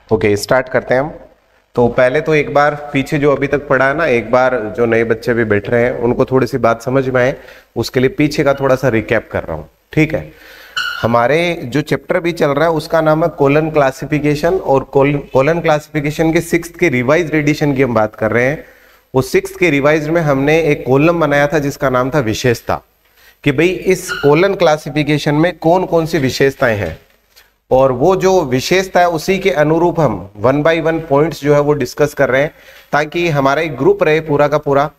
Okay, start करते हैं हम। तो पहले तो एक बार पीछे जो अभी तक पढ़ा है ना, एक बार जो नए बच्चे भी बैठ रहे हैं उनको थोड़ी सी बात समझ में आए, उसके लिए पीछे का थोड़ा सा रिकैप कर रहा हूँ। ठीक है, हमारे जो चैप्टर भी चल रहा है उसका नाम है कोलन क्लासिफिकेशन, और कोलन क्लासिफिकेशन के 6th के रिवाइज्ड एडिशन की हम बात कर रहे हैं। वो 6th के रिवाइज्ड में हमने एक कॉलम बनाया था जिसका नाम था विशेषता, कि भाई इस कोलन क्लासिफिकेशन में कौन कौन सी विशेषताएं हैं, और वो जो विशेषता है उसी के अनुरूप हम 1 by 1 पॉइंट्स जो है वो डिस्कस कर रहे हैं, ताकि हमारा एक ग्रुप रहे पूरा का पूरा,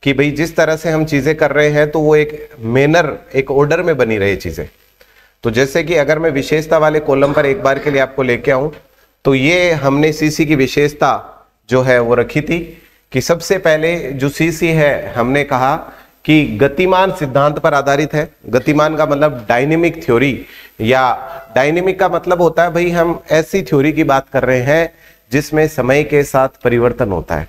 कि भाई जिस तरह से हम चीजें कर रहे हैं तो वो एक मैनर, एक ऑर्डर में बनी रहे चीजें। तो जैसे कि अगर मैं विशेषता वाले कॉलम पर एक बार के लिए आपको लेके आऊं, तो ये हमने सीसी की विशेषता जो है वो रखी थी कि सबसे पहले जो सीसी है हमने कहा कि गतिमान सिद्धांत पर आधारित है। गतिमान का मतलब डायनेमिक थ्योरी, या डायनेमिक का मतलब होता है भाई हम ऐसी थ्योरी की बात कर रहे हैं जिसमें समय के साथ परिवर्तन होता है।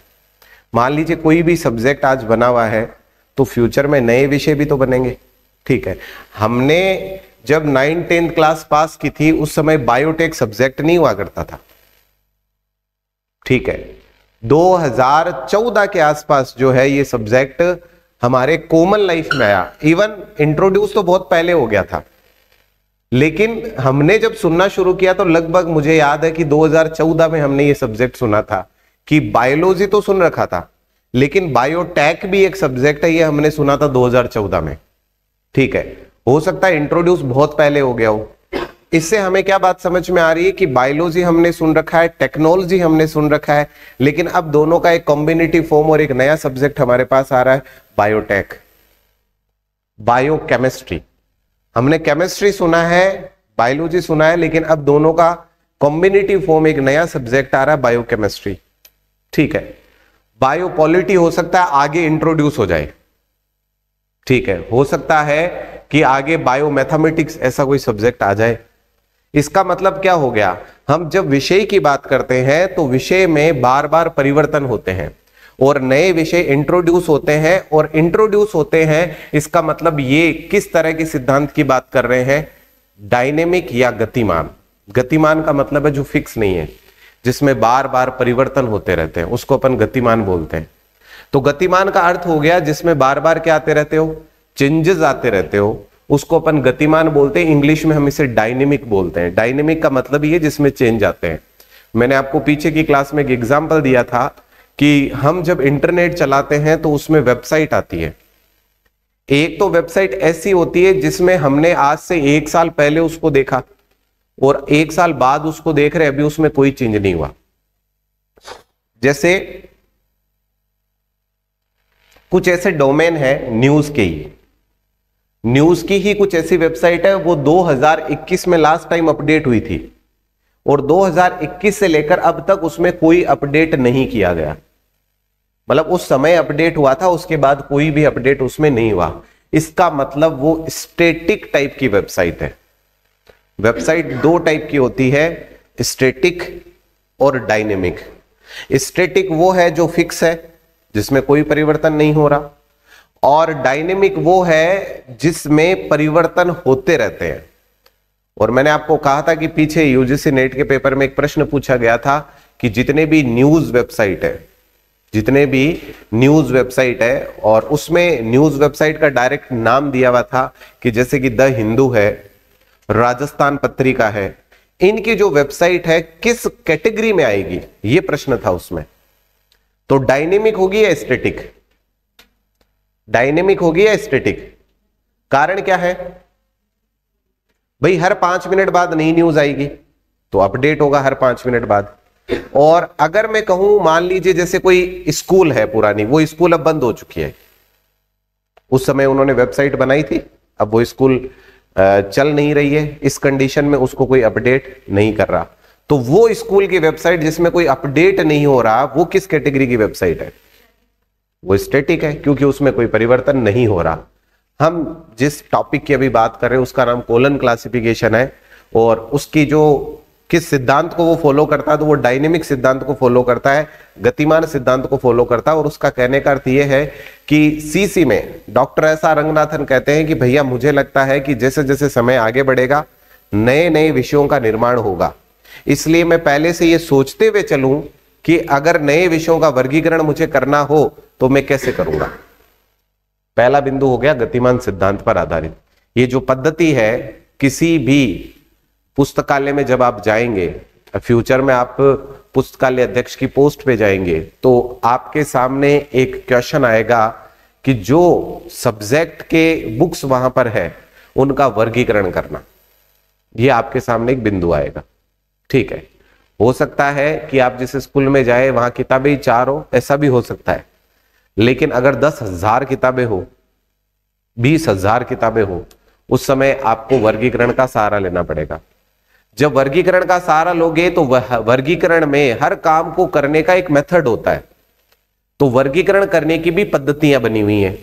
मान लीजिए कोई भी सब्जेक्ट आज बना हुआ है तो फ्यूचर में नए विषय भी तो बनेंगे। ठीक है, हमने जब 9th-10th क्लास पास की थी उस समय बायोटेक सब्जेक्ट नहीं हुआ करता था। ठीक है, 2014 के आसपास जो है ये सब्जेक्ट हमारे कॉमन लाइफ में आया। इवन इंट्रोड्यूस तो बहुत पहले हो गया था, लेकिन हमने जब सुनना शुरू किया तो लगभग मुझे याद है कि 2014 में हमने ये सब्जेक्ट सुना था। कि बायोलॉजी तो सुन रखा था, लेकिन बायोटेक भी एक सब्जेक्ट है, ये हमने सुना था 2014 में। ठीक है, हो सकता है इंट्रोड्यूस बहुत पहले हो गया हो। इससे हमें क्या बात समझ में आ रही है कि बायोलॉजी हमने सुन रखा है, टेक्नोलॉजी हमने सुन रखा है, लेकिन अब दोनों का एक कॉम्बिनेटिव फॉर्म और एक नया सब्जेक्ट हमारे पास आ रहा है, बायोटेक, बायोकेमिस्ट्री। हमने केमिस्ट्री सुना है, बायोलॉजी सुना है, लेकिन अब दोनों का कॉम्बिनेटिव फॉर्म एक नया सब्जेक्ट आ रहा है, बायोकेमिस्ट्री। ठीक है, बायोपॉलिटी हो सकता है आगे इंट्रोड्यूस हो जाए। ठीक है, हो सकता है कि आगे बायोमैथमेटिक्स ऐसा कोई सब्जेक्ट आ जाए। इसका मतलब क्या हो गया, हम जब विषय की बात करते हैं तो विषय में बार बार परिवर्तन होते हैं और नए विषय इंट्रोड्यूस होते हैं, और इंट्रोड्यूस होते हैं इसका मतलब ये किस तरह के सिद्धांत की बात कर रहे हैं, डायनेमिक या गतिमान। गतिमान का मतलब है जो फिक्स नहीं है, जिसमें बार बार परिवर्तन होते रहते हैं, उसको अपन गतिमान बोलते हैं। तो गतिमान का अर्थ हो गया जिसमें बार बार क्या आते रहते हो, चेंजेस आते रहते हो, उसको अपन गतिमान बोलते हैं। इंग्लिश में हम इसे डायनेमिक बोलते हैं। डायनेमिक का मतलब ये जिसमें चेंज आते हैं। मैंने आपको पीछे की क्लास में एक एग्जांपल दिया था कि हम जब इंटरनेट चलाते हैं तो उसमें वेबसाइट आती है। एक तो वेबसाइट ऐसी होती है जिसमें हमने आज से 1 साल पहले उसको देखा और 1 साल बाद उसको देख रहे, अभी उसमें कोई चेंज नहीं हुआ। जैसे कुछ ऐसे डोमेन है न्यूज के ही, न्यूज की ही कुछ ऐसी वेबसाइट है, वो 2021 में लास्ट टाइम अपडेट हुई थी और 2021 से लेकर अब तक उसमें कोई अपडेट नहीं किया गया। मतलब उस समय अपडेट हुआ था, उसके बाद कोई भी अपडेट उसमें नहीं हुआ। इसका मतलब वो स्टैटिक टाइप की वेबसाइट है। वेबसाइट 2 टाइप की होती है, स्टैटिक और डायनेमिक। स्टैटिक वो है जो फिक्स है, जिसमें कोई परिवर्तन नहीं हो रहा, और डायनेमिक वो है जिसमें परिवर्तन होते रहते हैं। और मैंने आपको कहा था कि पीछे यूजीसी नेट के पेपर में एक प्रश्न पूछा गया था कि जितने भी न्यूज वेबसाइट है, जितने भी न्यूज वेबसाइट है, और उसमें न्यूज वेबसाइट का डायरेक्ट नाम दिया हुआ था कि जैसे कि द हिंदू है, राजस्थान पत्रिका है, इनकी जो वेबसाइट है किस कैटेगरी में आएगी, ये प्रश्न था उसमें। तो डायनेमिक होगी या स्टैटिक, डायनेमिक होगी या स्टैटिक? कारण क्या है भाई, हर 5 मिनट बाद नई न्यूज आएगी तो अपडेट होगा हर 5 मिनट बाद। और अगर मैं कहूं, मान लीजिए जैसे कोई स्कूल है पुरानी, वो स्कूल अब बंद हो चुकी है, उस समय उन्होंने वेबसाइट बनाई थी, अब वो स्कूल चल नहीं रही है, इस कंडीशन में उसको कोई अपडेट नहीं कर रहा, तो वो स्कूल की वेबसाइट जिसमें कोई अपडेट नहीं हो रहा, वो किस कैटेगरी की वेबसाइट है? वो स्टैटिक है, क्योंकि उसमें कोई परिवर्तन नहीं हो रहा। हम जिस टॉपिक की अभी बात कर रहे हैं उसका नाम कोलन क्लासिफिकेशन है, और उसकी जो किस सिद्धांत को वो फॉलो करता है, तो वो डायनेमिक सिद्धांत को फॉलो करता है, गतिमान सिद्धांत को फॉलो करता है। और उसका कहने का अर्थ ये है कि सीसी में डॉक्टर एस.आर. रंगनाथन कहते हैं कि भैया मुझे लगता है कि जैसे जैसे समय आगे बढ़ेगा नए नए विषयों का निर्माण होगा। इसलिए मैं पहले से ये सोचते हुए चलूं कि अगर नए विषयों का वर्गीकरण मुझे करना हो तो मैं कैसे करूंगा। पहला बिंदु हो गया गतिमान सिद्धांत पर आधारित। ये जो पद्धति है, किसी भी पुस्तकालय में जब आप जाएंगे, फ्यूचर में आप पुस्तकालय अध्यक्ष की पोस्ट पे जाएंगे, तो आपके सामने एक क्वेश्चन आएगा कि जो सब्जेक्ट के बुक्स वहां पर है उनका वर्गीकरण करना। ये आपके सामने एक बिंदु आएगा, ठीक है। हो सकता है कि आप जिस स्कूल में जाए वहां किताबें ही 4 हो, ऐसा भी हो सकता है। लेकिन अगर 10,000 किताबें हो, 20,000 किताबें हो, उस समय आपको वर्गीकरण का सहारा लेना पड़ेगा। जब वर्गीकरण का सहारा लोगे तो वर्गीकरण में हर काम को करने का एक मेथड होता है। तो वर्गीकरण करने की भी पद्धतियां बनी हुई हैं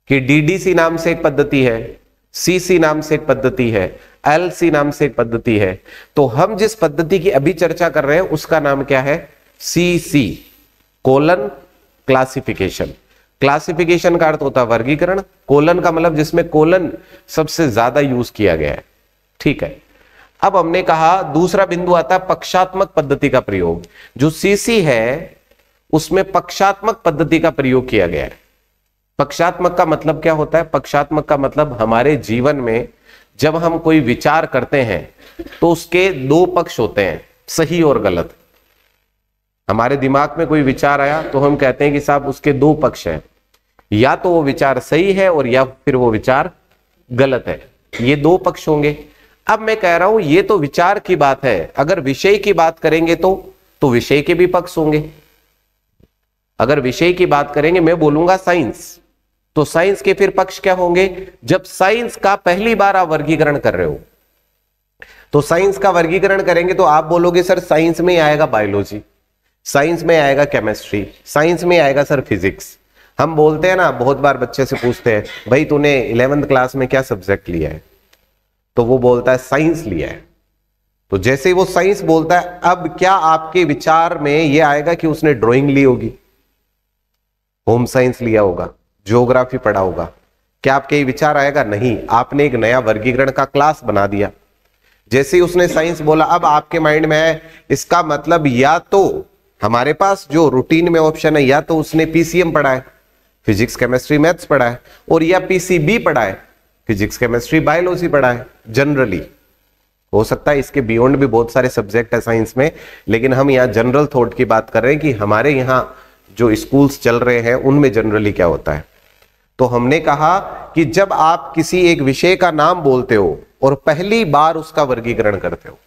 कि डीडीसी नाम से एक पद्धति है, सीसी नाम से एक पद्धति है, एलसी नाम से एक पद्धति है। तो हम जिस पद्धति की अभी चर्चा कर रहे हैं उसका नाम क्या है? CC colon classification. क्लासिफिकेशन का अर्थ होता है वर्गीकरण, कोलन का मतलब जिसमें कोलन सबसे ज्यादा यूज किया गया है, ठीक है। अब हमने कहा दूसरा बिंदु आता है पक्षात्मक पद्धति का प्रयोग। जो सीसी है उसमें पक्षात्मक पद्धति का प्रयोग किया गया है। पक्षात्मक का मतलब क्या होता है? पक्षात्मक का मतलब हमारे जीवन में जब हम कोई विचार करते हैं तो उसके 2 पक्ष होते हैं, सही और गलत। हमारे दिमाग में कोई विचार आया तो हम कहते हैं कि साहब उसके 2 पक्ष हैं, या तो वो विचार सही है और या फिर वो विचार गलत है। ये 2 पक्ष होंगे। अब मैं कह रहा हूं ये तो विचार की बात है, अगर विषय की बात करेंगे तो विषय के भी पक्ष होंगे। अगर विषय की बात करेंगे, मैं बोलूंगा साइंस, तो साइंस के फिर पक्ष क्या होंगे? जब साइंस का पहली बार आप वर्गीकरण कर रहे हो तो साइंस का वर्गीकरण करेंगे तो आप बोलोगे सर साइंस में आएगा बायोलॉजी, साइंस में आएगा केमिस्ट्री, साइंस में आएगा सर फिजिक्स। हम बोलते हैं ना, बहुत बार बच्चे से पूछते हैं भाई तूने 11th क्लास में क्या सब्जेक्ट लिया है, तो वो बोलता है साइंस लिया है। तो जैसे ही वो साइंस बोलता है, अब क्या आपके विचार में ये आएगा कि उसने ड्राइंग ली होगी, होम साइंस लिया होगा, ज्योग्राफी पढ़ा होगा? क्या आपके ये विचार आएगा? नहीं। आपने एक नया वर्गीकरण का क्लास बना दिया। जैसे ही उसने साइंस बोला, अब आपके माइंड में है इसका मतलब या तो हमारे पास जो रूटीन में ऑप्शन है, या तो उसने पीसीएम पढ़ा है, फिजिक्स केमिस्ट्री मैथ्स पढ़ा है, और या पीसीबी पढ़ा है, फिजिक्स केमिस्ट्री बायोलॉजी पढ़ा है। जनरली हो सकता है इसके बियॉन्ड भी बहुत सारे सब्जेक्ट है साइंस में, लेकिन हम यहाँ जनरल थॉट की बात कर रहे हैं कि हमारे यहाँ जो स्कूल्स चल रहे हैं उनमें जनरली क्या होता है। तो हमने कहा कि जब आप किसी एक विषय का नाम बोलते हो और पहली बार उसका वर्गीकरण करते हो,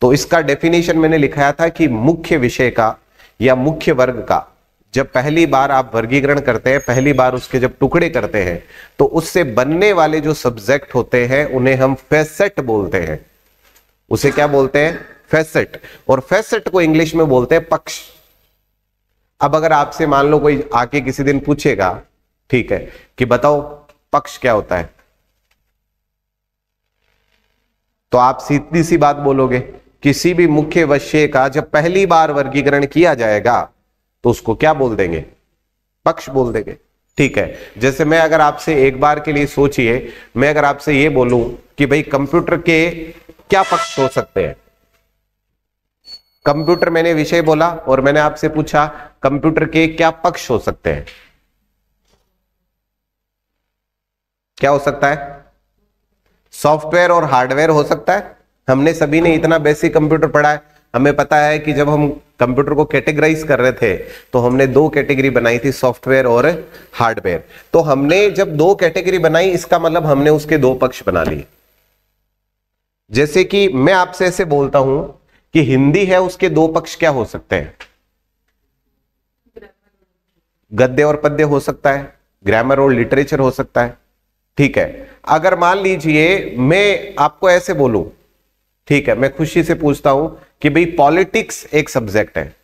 तो इसका डेफिनेशन मैंने लिखाया था कि मुख्य विषय का या मुख्य वर्ग का जब पहली बार आप वर्गीकरण करते हैं, पहली बार उसके जब टुकड़े करते हैं, तो उससे बनने वाले जो सब्जेक्ट होते हैं उन्हें हम फैसेट बोलते हैं। उसे क्या बोलते हैं? फैसेट। और फैसेट को इंग्लिश में बोलते हैं पक्ष। अब अगर आपसे मान लो कोई आके किसी दिन पूछेगा, ठीक है, कि बताओ पक्ष क्या होता है, तो आप सीधी सी बात बोलोगे, किसी भी मुख्य विषय का जब पहली बार वर्गीकरण किया जाएगा तो उसको क्या बोल देंगे? पक्ष बोल देंगे, ठीक है। जैसे मैं अगर आपसे एक बार के लिए सोचिए, मैं अगर आपसे ये बोलूं कि भाई कंप्यूटर के क्या पक्ष हो सकते हैं, कंप्यूटर मैंने विषय बोला और मैंने आपसे पूछा कंप्यूटर के क्या पक्ष हो सकते हैं, क्या हो सकता है? सॉफ्टवेयर और हार्डवेयर हो सकता है। हमने सभी ने इतना बेसिक कंप्यूटर पढ़ा है, हमें पता है कि जब हम कंप्यूटर को कैटेगराइज कर रहे थे तो हमने 2 कैटेगरी बनाई थी, सॉफ्टवेयर और हार्डवेयर। तो हमने जब 2 कैटेगरी बनाई, इसका मतलब हमने उसके 2 पक्ष बना लिए। जैसे कि मैं आपसे ऐसे बोलता हूं कि हिंदी है, उसके 2 पक्ष क्या हो सकते हैं? गद्य और पद्य हो सकता है, ग्रामर और लिटरेचर हो सकता है, ठीक है। अगर मान लीजिए मैं आपको ऐसे बोलूं, ठीक है, मैं खुशी से पूछता हूं कि भाई पॉलिटिक्स एक सब्जेक्ट है,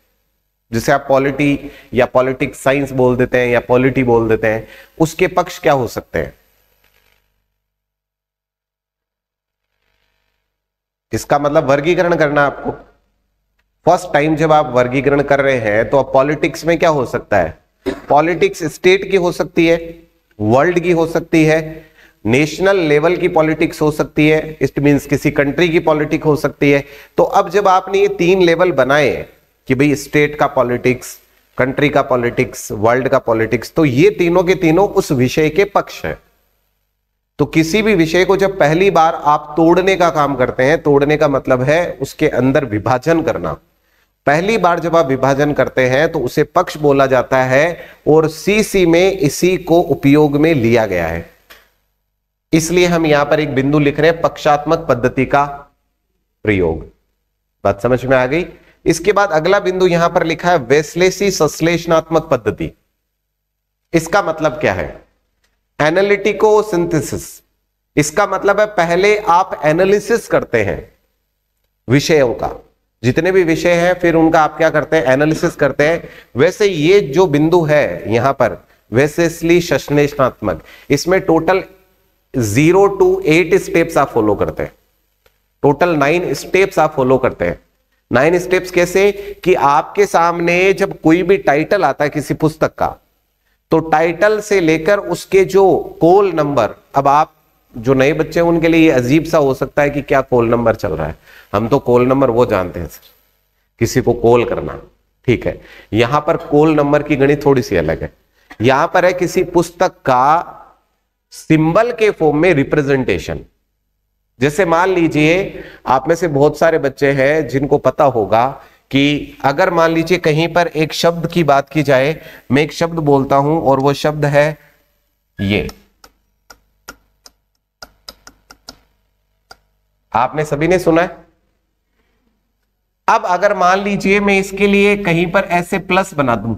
जिसे आप पॉलिटी या पॉलिटिक्स साइंस बोल देते हैं या पॉलिटी बोल देते हैं, उसके पक्ष क्या हो सकते हैं? इसका मतलब वर्गीकरण करना आपको। फर्स्ट टाइम जब आप वर्गीकरण कर रहे हैं तो अब पॉलिटिक्स में क्या हो सकता है? पॉलिटिक्स स्टेट की हो सकती है, वर्ल्ड की हो सकती है, नेशनल लेवल की पॉलिटिक्स हो सकती है, इट मींस किसी कंट्री की पॉलिटिक्स हो सकती है। तो अब जब आपने ये 3 लेवल बनाए कि भाई स्टेट का पॉलिटिक्स, कंट्री का पॉलिटिक्स, वर्ल्ड का पॉलिटिक्स, तो ये तीनों के तीनों उस विषय के पक्ष है। तो किसी भी विषय को जब पहली बार आप तोड़ने का काम करते हैं, तोड़ने का मतलब है उसके अंदर विभाजन करना, पहली बार जब आप विभाजन करते हैं तो उसे पक्ष बोला जाता है, और सीसी में इसी को उपयोग में लिया गया है। इसलिए हम यहां पर एक बिंदु लिख रहे हैं, पक्षात्मक पद्धति का प्रयोग। बात समझ में आ गई? इसके बाद अगला बिंदु यहां पर लिखा है वेस्लेसी संश्लेषणात्मक पद्धति। इसका मतलब क्या है? एनालिटिको सिंथेसिस। इसका मतलब है पहले आप एनालिसिस करते हैं विषयों का, जितने भी विषय हैं फिर उनका आप क्या करते हैं? एनालिसिस करते हैं। वैसे ये जो बिंदु है यहां पर वेस्लेसी संश्लेषणात्मक, इसमें टोटल 0 to 8 स्टेप्स आप फॉलो करते हैं। टोटल 9 स्टेप्स आप फॉलो करते हैं। 9 स्टेप्स कैसे? कि आपके सामने जब कोई भी टाइटल आता है किसी पुस्तक का, तो टाइटल से लेकर उसके जो कॉल नंबर, अब आप जो नए बच्चे हैं उनके लिए ये अजीब सा हो सकता है कि क्या कॉल नंबर चल रहा है। हम तो कॉल नंबर वो जानते हैं सर, किसी को कॉल करना, ठीक है। यहां पर कॉल नंबर की गणित थोड़ी सी अलग है। यहां पर है किसी पुस्तक का सिंबल के फॉर्म में रिप्रेजेंटेशन। जैसे मान लीजिए आप में से बहुत सारे बच्चे हैं जिनको पता होगा कि अगर मान लीजिए कहीं पर एक शब्द की बात की जाए, मैं एक शब्द बोलता हूं और वो शब्द है ये, आपने सभी ने सुना है। अब अगर मान लीजिए मैं इसके लिए कहीं पर ऐसे प्लस बना दूं,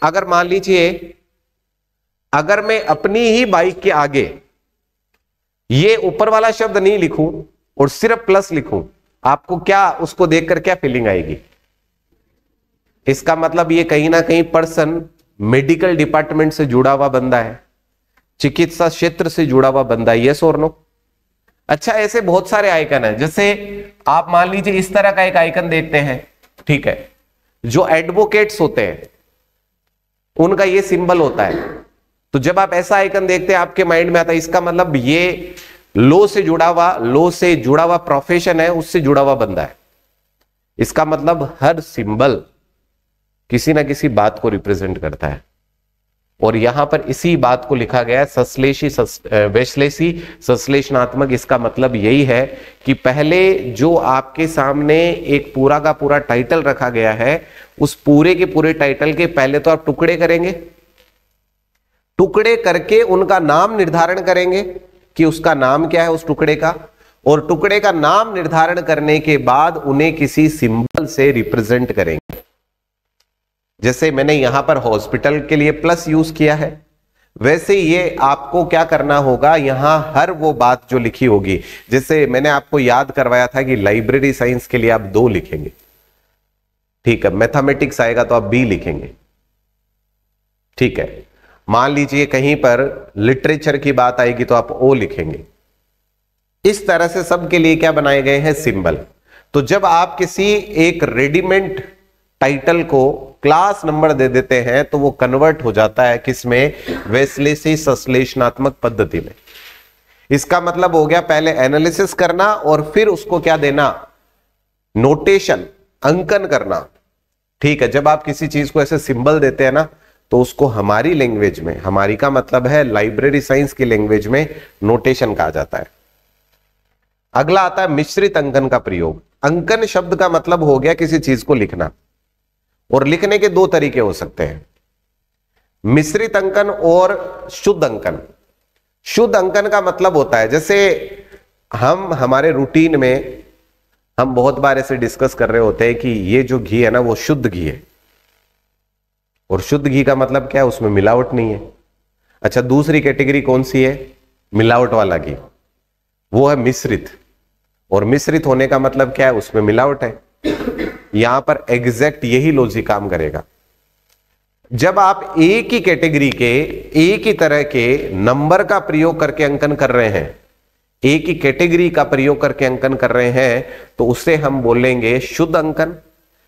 अगर मान लीजिए अगर मैं अपनी ही बाइक के आगे ये ऊपर वाला शब्द नहीं लिखूं और सिर्फ प्लस लिखूं, आपको क्या उसको देखकर क्या फीलिंग आएगी? इसका मतलब ये कहीं ना कहीं पर्सन मेडिकल डिपार्टमेंट से जुड़ा हुआ बंदा है, चिकित्सा क्षेत्र से जुड़ा हुआ बंदा है। यस और नो? अच्छा, ऐसे बहुत सारे आइकन है। जैसे आप मान लीजिए इस तरह का एक आइकन देखते हैं, ठीक है, जो एडवोकेट्स होते हैं उनका ये सिंबल होता है। तो जब आप ऐसा आइकन देखते हैं आपके माइंड में आता है इसका मतलब ये लॉ से जुड़ा हुआ प्रोफेशन है, उससे जुड़ा हुआ बंदा है। इसका मतलब हर सिंबल किसी ना किसी बात को रिप्रेजेंट करता है, और यहां पर इसी बात को लिखा गया है वेस्लेसी संश्लेषणात्मक। इसका मतलब यही है कि पहले जो आपके सामने एक पूरा का पूरा टाइटल रखा गया है, उस पूरे के पूरे टाइटल के पहले तो आप टुकड़े करेंगे, टुकड़े करके उनका नाम निर्धारण करेंगे कि उसका नाम क्या है उस टुकड़े का, और टुकड़े का नाम निर्धारण करने के बाद उन्हें किसी सिंबल से रिप्रेजेंट करेंगे। जैसे मैंने यहां पर हॉस्पिटल के लिए प्लस यूज किया है, वैसे ये आपको क्या करना होगा, यहां हर वो बात जो लिखी होगी, जैसे मैंने आपको याद करवाया था कि लाइब्रेरी साइंस के लिए आप 2 लिखेंगे, ठीक है, मैथमेटिक्स आएगा तो आप B लिखेंगे, ठीक है। मान लीजिए कहीं पर लिटरेचर की बात आएगी तो आप O लिखेंगे। इस तरह से सबके लिए क्या बनाए गए हैं? सिंबल। तो जब आप किसी एक रेडीमेड टाइटल को क्लास नंबर दे देते हैं तो वो कन्वर्ट हो जाता है किसमें? वेस्लेसी संश्लेषणात्मक पद्धति में। इसका मतलब हो गया पहले एनालिसिस करना और फिर उसको क्या देना? नोटेशन, अंकन करना, ठीक है। जब आप किसी चीज को ऐसे सिंबल देते हैं ना, तो उसको हमारी लैंग्वेज में, हमारी का मतलब है लाइब्रेरी साइंस की लैंग्वेज में, नोटेशन कहा जाता है। अगला आता है मिश्रित अंकन का प्रयोग। अंकन शब्द का मतलब हो गया किसी चीज को लिखना, और लिखने के 2 तरीके हो सकते हैं, मिश्रित अंकन और शुद्ध अंकन। शुद्ध अंकन का मतलब होता है, जैसे हम हमारे रूटीन में हम बहुत बार ऐसे डिस्कस कर रहे होते हैं कि ये जो घी है ना वो शुद्ध घी है, और शुद्ध घी का मतलब क्या है? उसमें मिलावट नहीं है। अच्छा, दूसरी कैटेगरी कौन सी है? मिलावट वाला घी, वो है मिश्रित, और मिश्रित होने का मतलब क्या है? उसमें मिलावट है। यहां पर एग्जैक्ट यही लॉजिक काम करेगा। जब आप एक ही कैटेगरी के, एक ही तरह के नंबर का प्रयोग करके अंकन कर रहे हैं, एक ही कैटेगरी का प्रयोग करके अंकन कर रहे हैं, तो उसे हम बोलेंगे शुद्ध अंकन।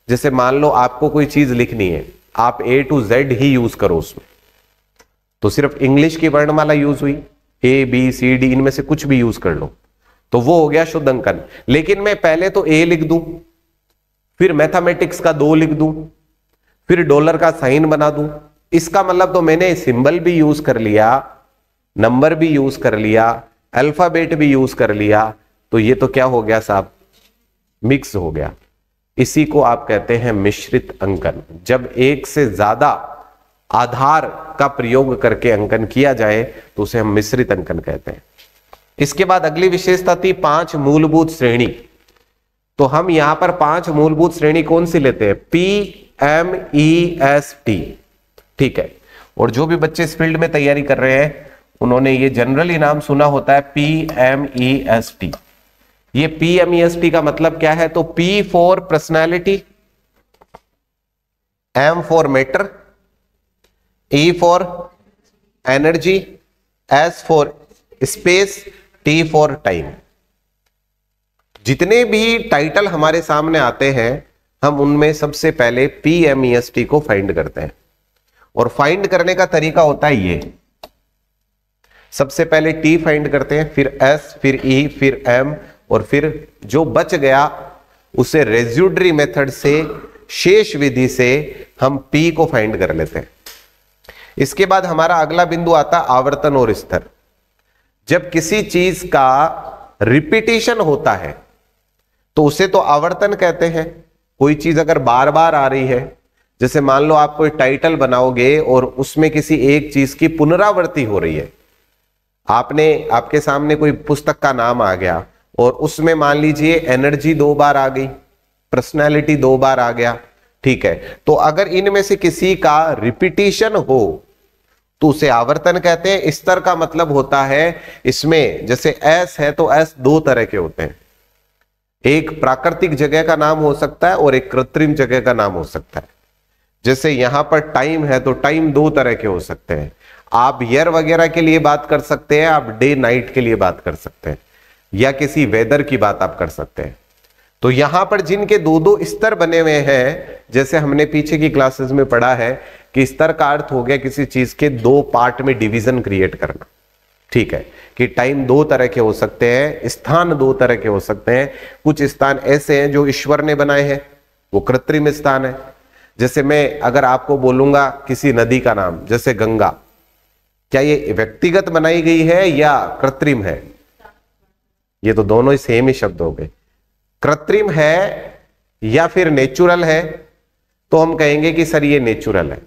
जैसे मान लो आपको कोई चीज लिखनी है, आप A to Z he use करो उसमें, तो सिर्फ इंग्लिश की वर्णमाला यूज हुई, ए बी सी डी इनमें से कुछ भी यूज कर लो, तो वो हो गया शुद्ध अंकन। लेकिन मैं पहले तो ए लिख दूं, फिर मैथमेटिक्स का 2 लिख दूं, फिर डॉलर का साइन बना दूं, इसका मतलब तो मैंने सिंबल भी यूज कर लिया, नंबर भी यूज कर लिया, अल्फाबेट भी यूज कर लिया, तो ये तो क्या हो गया साहब, मिक्स हो गया। इसी को आप कहते हैं मिश्रित अंकन। जब एक से ज्यादा आधार का प्रयोग करके अंकन किया जाए तो उसे हम मिश्रित अंकन कहते हैं। इसके बाद अगली विशेषता थी 5 मूलभूत श्रेणी। तो हम यहां पर 5 मूलभूत श्रेणी कौन सी लेते हैं, PMEST, ठीक है। और जो भी बच्चे इस फील्ड में तैयारी कर रहे हैं उन्होंने ये जनरली नाम सुना होता है PMEST। ये PMEST का मतलब क्या है, तो P for personality, M for matter, E for energy, S for space, T for time. जितने भी टाइटल हमारे सामने आते हैं हम उनमें सबसे पहले PMEST को फाइंड करते हैं। और फाइंड करने का तरीका होता है ये, सबसे पहले T फाइंड करते हैं, फिर S, फिर E, फिर M, और फिर जो बच गया उसे रेज्यूडरी मेथड से, शेष विधि से हम P को फाइंड कर लेते हैं। इसके बाद हमारा अगला बिंदु आता है आवर्तन और स्तर। जब किसी चीज का रिपीटिशन होता है तो उसे तो आवर्तन कहते हैं। कोई चीज अगर बार बार आ रही है, जैसे मान लो आप कोई टाइटल बनाओगे और उसमें किसी एक चीज की पुनरावृत्ति हो रही है, आपके सामने कोई पुस्तक का नाम आ गया और उसमें मान लीजिए एनर्जी 2 बार आ गई, पर्सनैलिटी 2 बार आ गया, ठीक है। तो अगर इनमें से किसी का रिपीटिशन हो तो उसे आवर्तन कहते हैं। स्तर का मतलब होता है, इसमें जैसे एस है तो एस 2 तरह के होते हैं, एक प्राकृतिक जगह का नाम हो सकता है और एक कृत्रिम जगह का नाम हो सकता है। जैसे यहां पर टाइम है तो टाइम 2 तरह के हो सकते हैं, आप ईयर वगैरह के लिए बात कर सकते हैं, आप डे नाइट के लिए बात कर सकते हैं, या किसी वेदर की बात आप कर सकते हैं। तो यहां पर जिनके 2-2 स्तर बने हुए हैं, जैसे हमने पीछे की क्लासेस में पढ़ा है कि स्तर का अर्थ हो गया किसी चीज के 2 पार्ट में डिवीजन क्रिएट करना, ठीक है। कि टाइम 2 तरह के हो सकते हैं, स्थान 2 तरह के हो सकते हैं। कुछ स्थान ऐसे हैं जो ईश्वर ने बनाए हैं, वो कृत्रिम स्थान है। जैसे मैं अगर आपको बोलूंगा किसी नदी का नाम, जैसे गंगा, क्या ये व्यक्तिगत बनाई गई है या कृत्रिम है? ये तो दोनों ही सेम ही शब्द हो गए। कृत्रिम है या फिर नेचुरल है, तो हम कहेंगे कि सर ये नेचुरल है।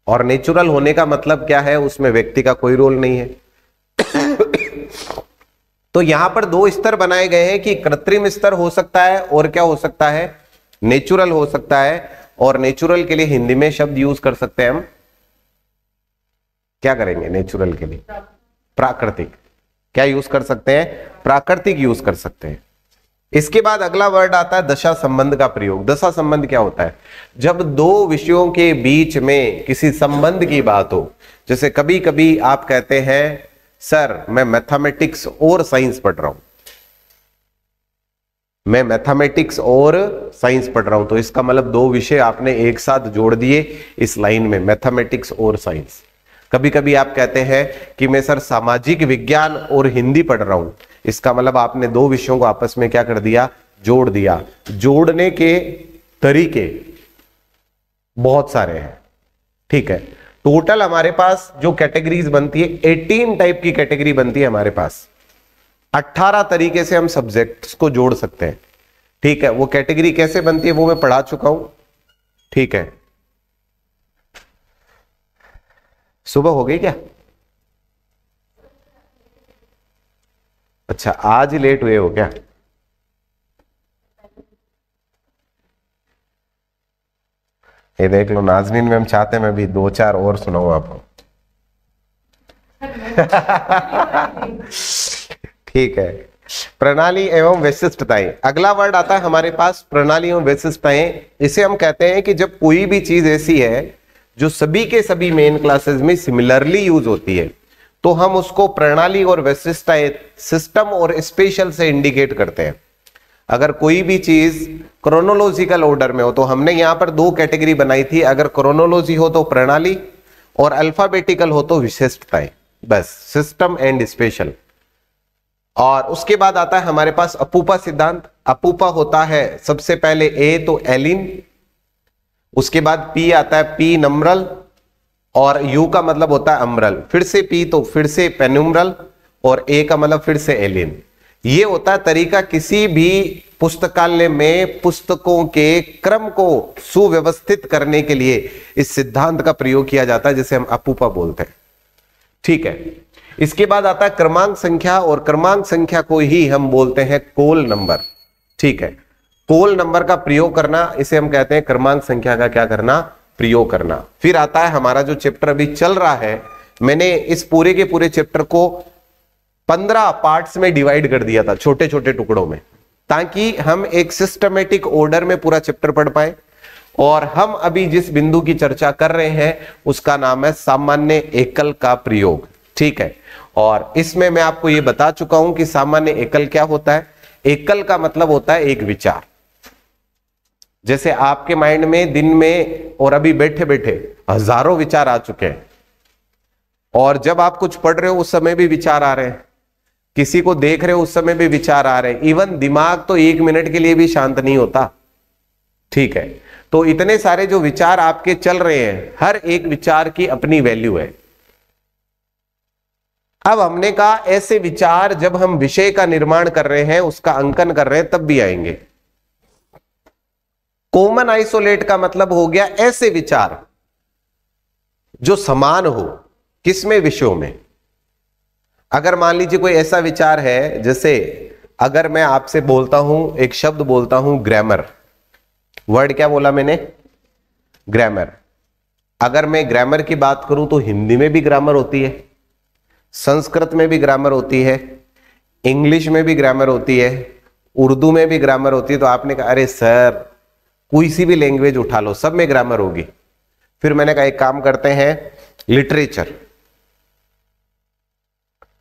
और नेचुरल होने का मतलब क्या है, उसमें व्यक्ति का कोई रोल नहीं है। तो यहां पर 2 स्तर बनाए गए हैं कि कृत्रिम स्तर हो सकता है और क्या हो सकता है, नेचुरल हो सकता है। और नेचुरल के लिए हिंदी में शब्द यूज कर सकते हैं हम, क्या करेंगे नेचुरल के लिए, प्राकृतिक। क्या यूज कर सकते हैं, प्राकृतिक यूज कर सकते हैं। इसके बाद अगला वर्ड आता है दशा संबंध का प्रयोग। दशा संबंध क्या होता है, जब 2 विषयों के बीच में किसी संबंध की बात हो। जैसे कभी कभी आप कहते हैं सर मैं मैथमेटिक्स और साइंस पढ़ रहा हूं, मैं मैथमेटिक्स और साइंस पढ़ रहा हूं, तो इसका मतलब 2 विषय आपने एक साथ जोड़ दिए इस लाइन में, मैथमेटिक्स और साइंस। कभी कभी आप कहते हैं कि मैं सर सामाजिक विज्ञान और हिंदी पढ़ रहा हूं, इसका मतलब आपने 2 विषयों को आपस में क्या कर दिया, जोड़ दिया। जोड़ने के तरीके बहुत सारे हैं, ठीक है। टोटल हमारे पास जो कैटेगरीज बनती है 18 टाइप की कैटेगरी बनती है हमारे पास। 18 तरीके से हम सब्जेक्ट्स को जोड़ सकते हैं, ठीक है। वो कैटेगरी कैसे बनती है वो मैं पढ़ा चुका हूं, ठीक है। सुबह हो गई क्या? अच्छा आज ही लेट हुए हो क्या? ये देख लो नाजनीन में हम चाहते हैं मैं भी 2-4 और सुनाऊं आपको। ठीक है। प्रणाली एवं विशिष्टताएं, अगला वर्ड आता है हमारे पास प्रणाली एवं विशिष्टताएं। इसे हम कहते हैं कि जब कोई भी चीज ऐसी है जो सभी के सभी मेन क्लासेस में सिमिलरली यूज होती है, तो हम उसको प्रणाली और विशिष्टताएं, सिस्टम और स्पेशल से इंडिकेट करते हैं। अगर कोई भी चीज क्रोनोलॉजिकल ऑर्डर में हो, तो हमने यहां पर 2 कैटेगरी बनाई थी, अगर क्रोनोलॉजी हो तो प्रणाली और अल्फाबेटिकल हो तो विशिष्टताएं, बस सिस्टम एंड स्पेशल। और उसके बाद आता है हमारे पास अपूपा सिद्धांत। अपूपा होता है सबसे पहले ए तो एलिन, उसके बाद पी आता है पी नम्रल, और यू का मतलब होता है अम्रल, फिर से पी तो फिर से पेनुम्रल, और ए का मतलब फिर से एलिन। ये होता है तरीका किसी भी पुस्तकालय में पुस्तकों के क्रम को सुव्यवस्थित करने के लिए इस सिद्धांत का प्रयोग किया जाता है, जिसे हम अपूपा बोलते हैं। ठीक है, इसके बाद आता है क्रमांक संख्या, और क्रमांक संख्या को ही हम बोलते हैं कोल नंबर। ठीक है, कोल नंबर का प्रयोग करना, इसे हम कहते हैं क्रमांक संख्या का क्या करना, प्रयोग करना। फिर आता है हमारा जो चैप्टर अभी चल रहा है, मैंने इस पूरे के पूरे चैप्टर को 15 पार्ट्स में डिवाइड कर दिया था, छोटे छोटे टुकड़ों में, ताकि हम एक सिस्टमेटिक ऑर्डर में पूरा चैप्टर पढ़ पाए। और हम अभी जिस बिंदु की चर्चा कर रहे हैं उसका नाम है सामान्य एकल का प्रयोग। ठीक है, और इसमें मैं आपको यह बता चुका हूं कि सामान्य एकल क्या होता है। एकल का मतलब होता है एक विचार। जैसे आपके माइंड में दिन में और अभी बैठे बैठे हजारों विचार आ चुके हैं, और जब आप कुछ पढ़ रहे हो उस समय भी विचार आ रहे हैं, किसी को देख रहे हो उस समय भी विचार आ रहे हैं, इवन दिमाग तो 1 मिनट के लिए भी शांत नहीं होता। ठीक है, तो इतने सारे जो विचार आपके चल रहे हैं, हर एक विचार की अपनी वैल्यू है। अब हमने कहा ऐसे विचार जब हम विषय का निर्माण कर रहे हैं, उसका अंकन कर रहे हैं, तब भी आएंगे। कॉमन आइसोलेट का मतलब हो गया ऐसे विचार जो समान हो, किसमें, विषयों में। अगर मान लीजिए कोई ऐसा विचार है, जैसे अगर मैं आपसे बोलता हूं, एक शब्द बोलता हूं ग्रामर, वर्ड क्या बोला मैंने, ग्रामर। अगर मैं ग्रामर की बात करूं तो हिंदी में भी ग्रामर होती है, संस्कृत में भी ग्रामर होती है, इंग्लिश में भी ग्रामर होती है, उर्दू में भी ग्रामर होती है। तो आपने कहा अरे सर कोई सी भी लैंग्वेज उठा लो, सब में ग्रामर होगी। फिर मैंने कहा एक काम करते हैं, लिटरेचर।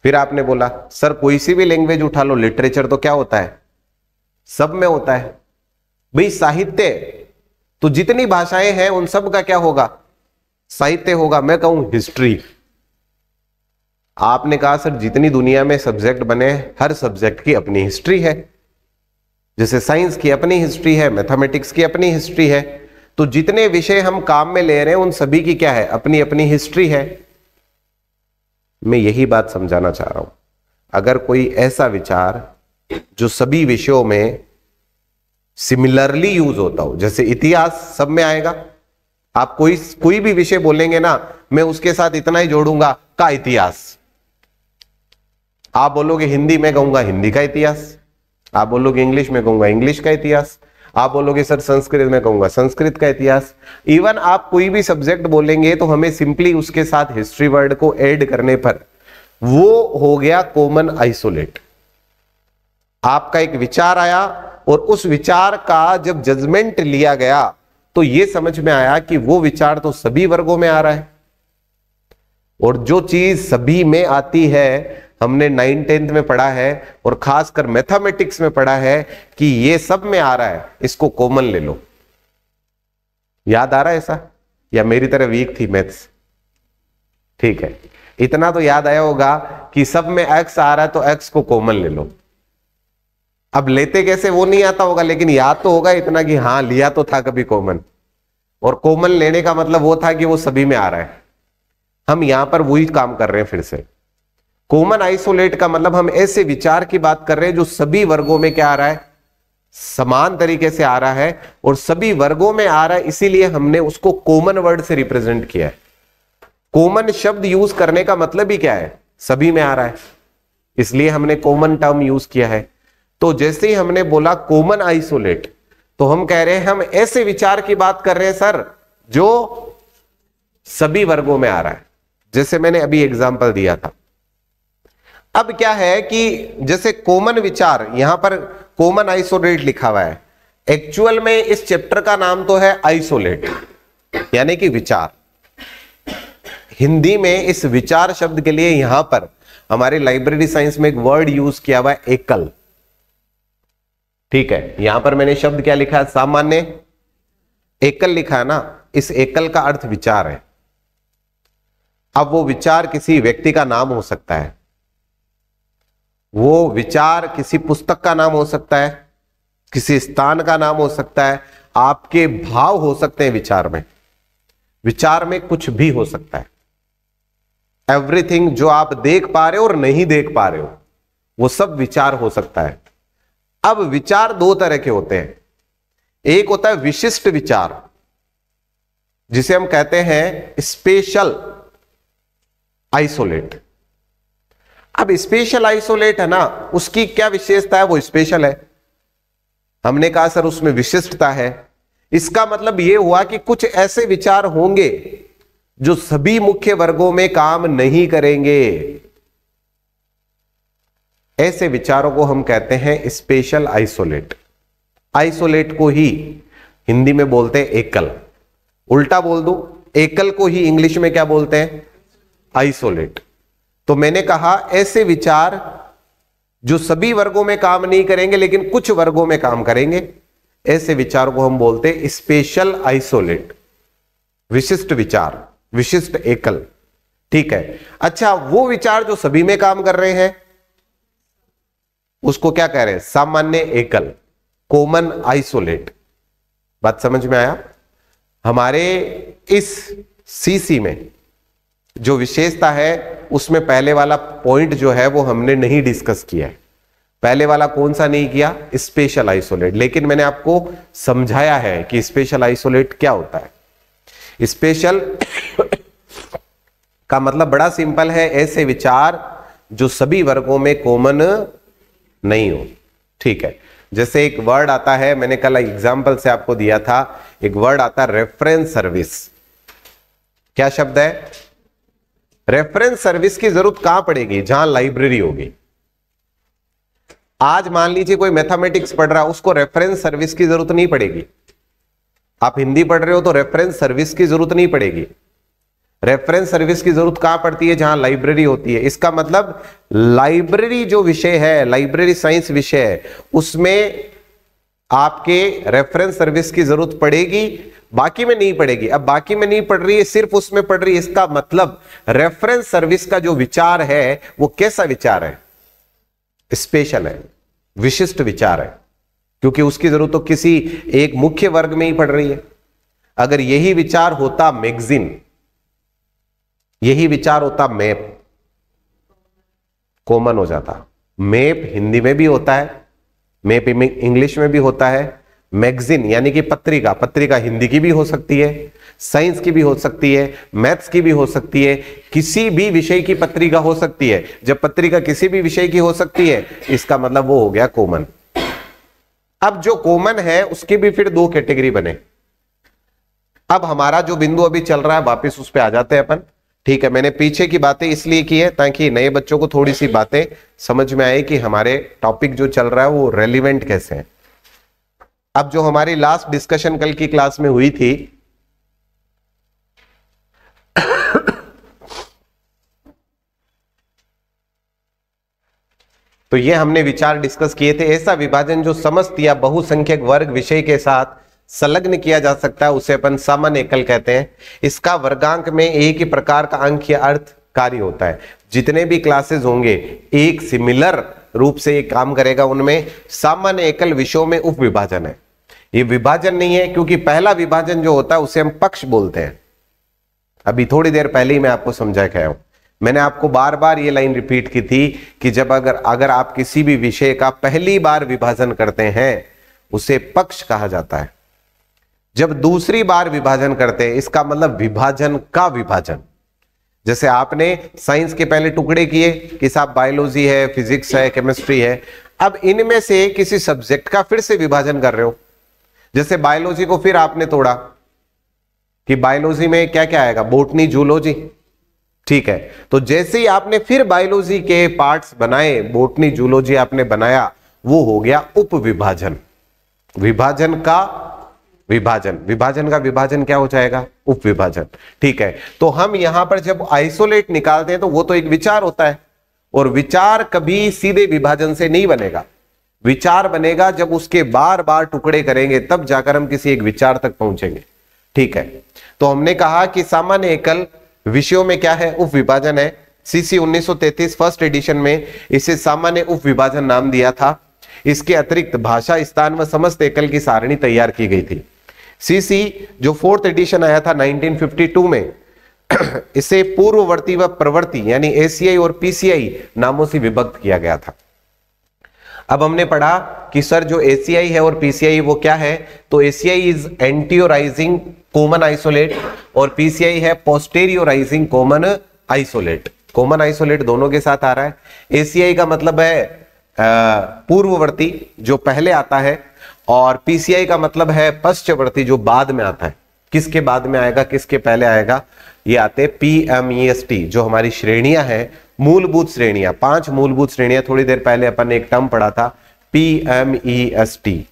फिर आपने बोला सर कोई सी भी लैंग्वेज उठा लो, लिटरेचर तो क्या होता है, सब में होता है। भाई साहित्य तो जितनी भाषाएं हैं उन सब का क्या होगा, साहित्य होगा। मैं कहूं हिस्ट्री, आपने कहा सर जितनी दुनिया में सब्जेक्ट बने, हर सब्जेक्ट की अपनी हिस्ट्री है। जैसे साइंस की अपनी हिस्ट्री है, मैथमेटिक्स की अपनी हिस्ट्री है। तो जितने विषय हम काम में ले रहे हैं उन सभी की क्या है, अपनी अपनी हिस्ट्री है। मैं यही बात समझाना चाह रहा हूं। अगर कोई ऐसा विचार जो सभी विषयों में सिमिलरली यूज होता हो, जैसे इतिहास सब में आएगा। आप कोई भी विषय बोलेंगे ना, मैं उसके साथ इतना ही जोड़ूंगा का इतिहास। आप बोलोगे हिंदी में, कहूंगा हिंदी का इतिहास। आप बोलोगे इंग्लिश में, कहूंगा इंग्लिश का इतिहास। आप बोलोगे सर संस्कृत में, कहूंगा संस्कृत का इतिहास। इवन आप कोई भी सब्जेक्ट बोलेंगे तो हमें सिंपली उसके साथ हिस्ट्री वर्ड को ऐड करने पर वो हो गया कॉमन आइसोलेट। आपका एक विचार आया और उस विचार का जब जजमेंट लिया गया तो यह समझ में आया कि वो विचार तो सभी वर्गों में आ रहा है। और जो चीज सभी में आती है, हमने 9th-10th में पढ़ा है और खासकर मैथमेटिक्स में पढ़ा है कि ये सब में आ रहा है, इसको कॉमन ले लो। याद आ रहा है ऐसा, या मेरी तरह वीक थी मैथ्स? ठीक है, इतना तो याद आया होगा कि सब में x आ रहा है तो x को कॉमन ले लो। अब लेते कैसे वो नहीं आता होगा, लेकिन याद तो होगा इतना कि हाँ लिया तो था कभी कॉमन। और कॉमन लेने का मतलब वो था कि वो सभी में आ रहा है। हम यहां पर वही काम कर रहे हैं फिर से। कॉमन आइसोलेट का मतलब हम ऐसे विचार की बात कर रहे हैं जो सभी वर्गों में क्या आ रहा है, समान तरीके से आ रहा है और सभी वर्गों में आ रहा है, इसीलिए हमने उसको कॉमन वर्ड से रिप्रेजेंट किया है। कॉमन शब्द यूज करने का मतलब ही क्या है, सभी में आ रहा है, इसलिए हमने कॉमन टर्म यूज किया है। तो जैसे ही हमने बोला कॉमन आइसोलेट, तो हम कह रहे हैं हम ऐसे विचार की बात कर रहे हैं सर जो सभी वर्गों में आ रहा है। जैसे मैंने अभी एग्जांपल दिया था। अब क्या है कि जैसे कॉमन विचार, यहां पर कॉमन आइसोलेट लिखा हुआ है, एक्चुअल में इस चैप्टर का नाम तो है आइसोलेट, यानी कि विचार। हिंदी में इस विचार शब्द के लिए यहां पर हमारे लाइब्रेरी साइंस में एक वर्ड यूज किया हुआ है, एकल। ठीक है, यहां पर मैंने शब्द क्या लिखा है, सामान्य एकल लिखा है ना। इस एकल का अर्थ विचार है। अब वो विचार किसी व्यक्ति का नाम हो सकता है, वो विचार किसी पुस्तक का नाम हो सकता है, किसी स्थान का नाम हो सकता है, आपके भाव हो सकते हैं विचार में। विचार में कुछ भी हो सकता है। एवरीथिंग जो आप देख पा रहे हो और नहीं देख पा रहे हो वो सब विचार हो सकता है। अब विचार दो तरह के होते हैं। एक होता है विशिष्ट विचार, जिसे हम कहते हैं स्पेशल आइसोलेट। अब स्पेशल आइसोलेट है ना, उसकी क्या विशेषता है? वो स्पेशल है। हमने कहा सर उसमें विशिष्टता है। इसका मतलब यह हुआ कि कुछ ऐसे विचार होंगे जो सभी मुख्य वर्गों में काम नहीं करेंगे। ऐसे विचारों को हम कहते हैं स्पेशल आइसोलेट। आइसोलेट को ही हिंदी में बोलते हैं एकल। उल्टा बोल दूं, एकल को ही इंग्लिश में क्या बोलते हैं? आइसोलेट। तो मैंने कहा ऐसे विचार जो सभी वर्गों में काम नहीं करेंगे लेकिन कुछ वर्गों में काम करेंगे, ऐसे विचारों को हम बोलते हैं स्पेशल आइसोलेट, विशिष्ट विचार, विशिष्ट एकल। ठीक है। अच्छा, वो विचार जो सभी में काम कर रहे हैं उसको क्या कह रहे हैं? सामान्य एकल, कॉमन आइसोलेट। बात समझ में आया? हमारे इस सीसी में जो विशेषता है उसमें पहले वाला पॉइंट जो है वो हमने नहीं डिस्कस किया है। पहले वाला कौन सा नहीं किया? Special isolate. लेकिन मैंने आपको समझाया है कि स्पेशल आइसोलेट क्या होता है। स्पेशल का मतलब बड़ा सिंपल है, ऐसे विचार जो सभी वर्गों में कॉमन नहीं हो। ठीक है। जैसे एक वर्ड आता है, मैंने कल एग्जांपल से आपको दिया था, एक वर्ड आता है रेफरेंस सर्विस। क्या शब्द है? रेफरेंस सर्विस की जरूरत कहां पड़ेगी? जहां लाइब्रेरी होगी। आज मान लीजिए कोई मैथमेटिक्स पढ़ रहा है, उसको रेफरेंस सर्विस की जरूरत नहीं पड़ेगी। आप हिंदी पढ़ रहे हो तो रेफरेंस सर्विस की जरूरत नहीं पड़ेगी। रेफरेंस सर्विस की जरूरत कहां पड़ती है? जहां लाइब्रेरी होती है। इसका मतलब लाइब्रेरी जो विषय है, लाइब्रेरी साइंस विषय है, उसमें आपके रेफरेंस सर्विस की जरूरत पड़ेगी, बाकी में नहीं पड़ेगी। अब बाकी में नहीं पड़ रही है, सिर्फ उसमें पड़ रही है। इसका मतलब रेफरेंस सर्विस का जो विचार है वो कैसा विचार है? स्पेशल है, विशिष्ट विचार है, क्योंकि उसकी जरूरत तो किसी एक मुख्य वर्ग में ही पड़ रही है। अगर यही विचार होता मैगजीन, यही विचार होता मैप, कॉमन हो जाता। मैप हिंदी में भी होता है, मैप इंग्लिश में भी होता है। मैगजीन यानी कि पत्रिका, पत्रिका हिंदी की भी हो सकती है, साइंस की भी हो सकती है, मैथ्स की भी हो सकती है, किसी भी विषय की पत्रिका हो सकती है। जब पत्रिका किसी भी विषय की हो सकती है, इसका मतलब वो हो गया कॉमन। अब जो कॉमन है उसकी भी फिर दो कैटेगरी बने। अब हमारा जो बिंदु अभी चल रहा है वापस उस पर आ जाते हैं अपन। ठीक है। मैंने पीछे की बातें इसलिए की है ताकि नए बच्चों को थोड़ी सी बातें समझ में आए कि हमारे टॉपिक जो चल रहा है वो रेलिवेंट कैसे है। अब जो हमारी लास्ट डिस्कशन कल की क्लास में हुई थी, तो ये हमने विचार डिस्कस किए थे। ऐसा विभाजन जो समस्त या बहुसंख्यक वर्ग विषय के साथ संलग्न किया जा सकता है उसे अपन सामान्य एकल कहते हैं। इसका वर्गांक में एक ही प्रकार का अंक या अर्थ कार्य होता है। जितने भी क्लासेस होंगे एक सिमिलर रूप से ये काम करेगा। उनमें सामान्य एकल विषयों में उप विभाजन है। ये विभाजन नहीं है, क्योंकि पहला विभाजन जो होता है उसे हम पक्ष बोलते हैं। अभी थोड़ी देर पहले ही मैं आपको समझा के आया हूं। मैंने आपको बार बार ये लाइन रिपीट की थी कि जब अगर आप किसी भी विषय का पहली बार विभाजन करते हैं उसे पक्ष कहा जाता है। जब दूसरी बार विभाजन करते हैं इसका मतलब विभाजन का विभाजन। जैसे आपने साइंस के पहले टुकड़े किए कि साहब बायोलॉजी है, फिजिक्स है, केमिस्ट्री है। अब इनमें से किसी सब्जेक्ट का फिर से विभाजन कर रहे हो। जैसे बायोलॉजी को फिर आपने तोड़ा कि बायोलॉजी में क्या क्या आएगा, बॉटनी, जूलॉजी। ठीक है। तो जैसे ही आपने फिर बायोलॉजी के पार्ट्स बनाए, बॉटनी, जूलॉजी आपने बनाया, वो हो गया उप विभाजन। विभाजन का विभाजन, विभाजन का विभाजन क्या हो जाएगा? उप विभाजन। ठीक है। तो हम यहां पर जब आइसोलेट निकालते हैं तो वो तो एक विचार होता है, और विचार कभी सीधे विभाजन से नहीं बनेगा। विचार बनेगा जब उसके बार बार टुकड़े करेंगे, तब जाकर हम किसी एक विचार तक पहुंचेंगे। ठीक है। तो हमने कहा कि सामान्य एकल विषयों में क्या है, उप विभाजन है। सीसी 1933 फर्स्ट एडिशन में इसे सामान्य उप विभाजन नाम दिया था। इसके अतिरिक्त भाषा, स्थान व समस्त एकल की सारणी तैयार की गई थी। सीसी जो फोर्थ एडिशन आया था 1952 में इसे पूर्ववर्ती व प्रवर्ती यानी एसीआई और पीसीआई नामों से विभक्त किया गया था। अब हमने पढ़ा कि सर जो एसीआई है और पीसीआई वो क्या है, तो एसीआई इज एंटीरियोराइजिंग कॉमन आइसोलेट और पीसीआई है पोस्टेरियोराइजिंग कॉमन आइसोलेट। कॉमन आइसोलेट दोनों के साथ आ रहा है। एसीआई का मतलब है पूर्ववर्ती जो पहले आता है, और पीसीआई का मतलब है पश्चवर्ती जो बाद में आता है। किसके बाद में आएगा, किसके पहले आएगा, ये आते हैं पीएमईएसटी जो हमारी श्रेणियां हैं, मूलभूत श्रेणियां, 5 मूलभूत श्रेणियां। थोड़ी देर पहले अपन ने एक टर्म पढ़ा था पीएमईएसटी,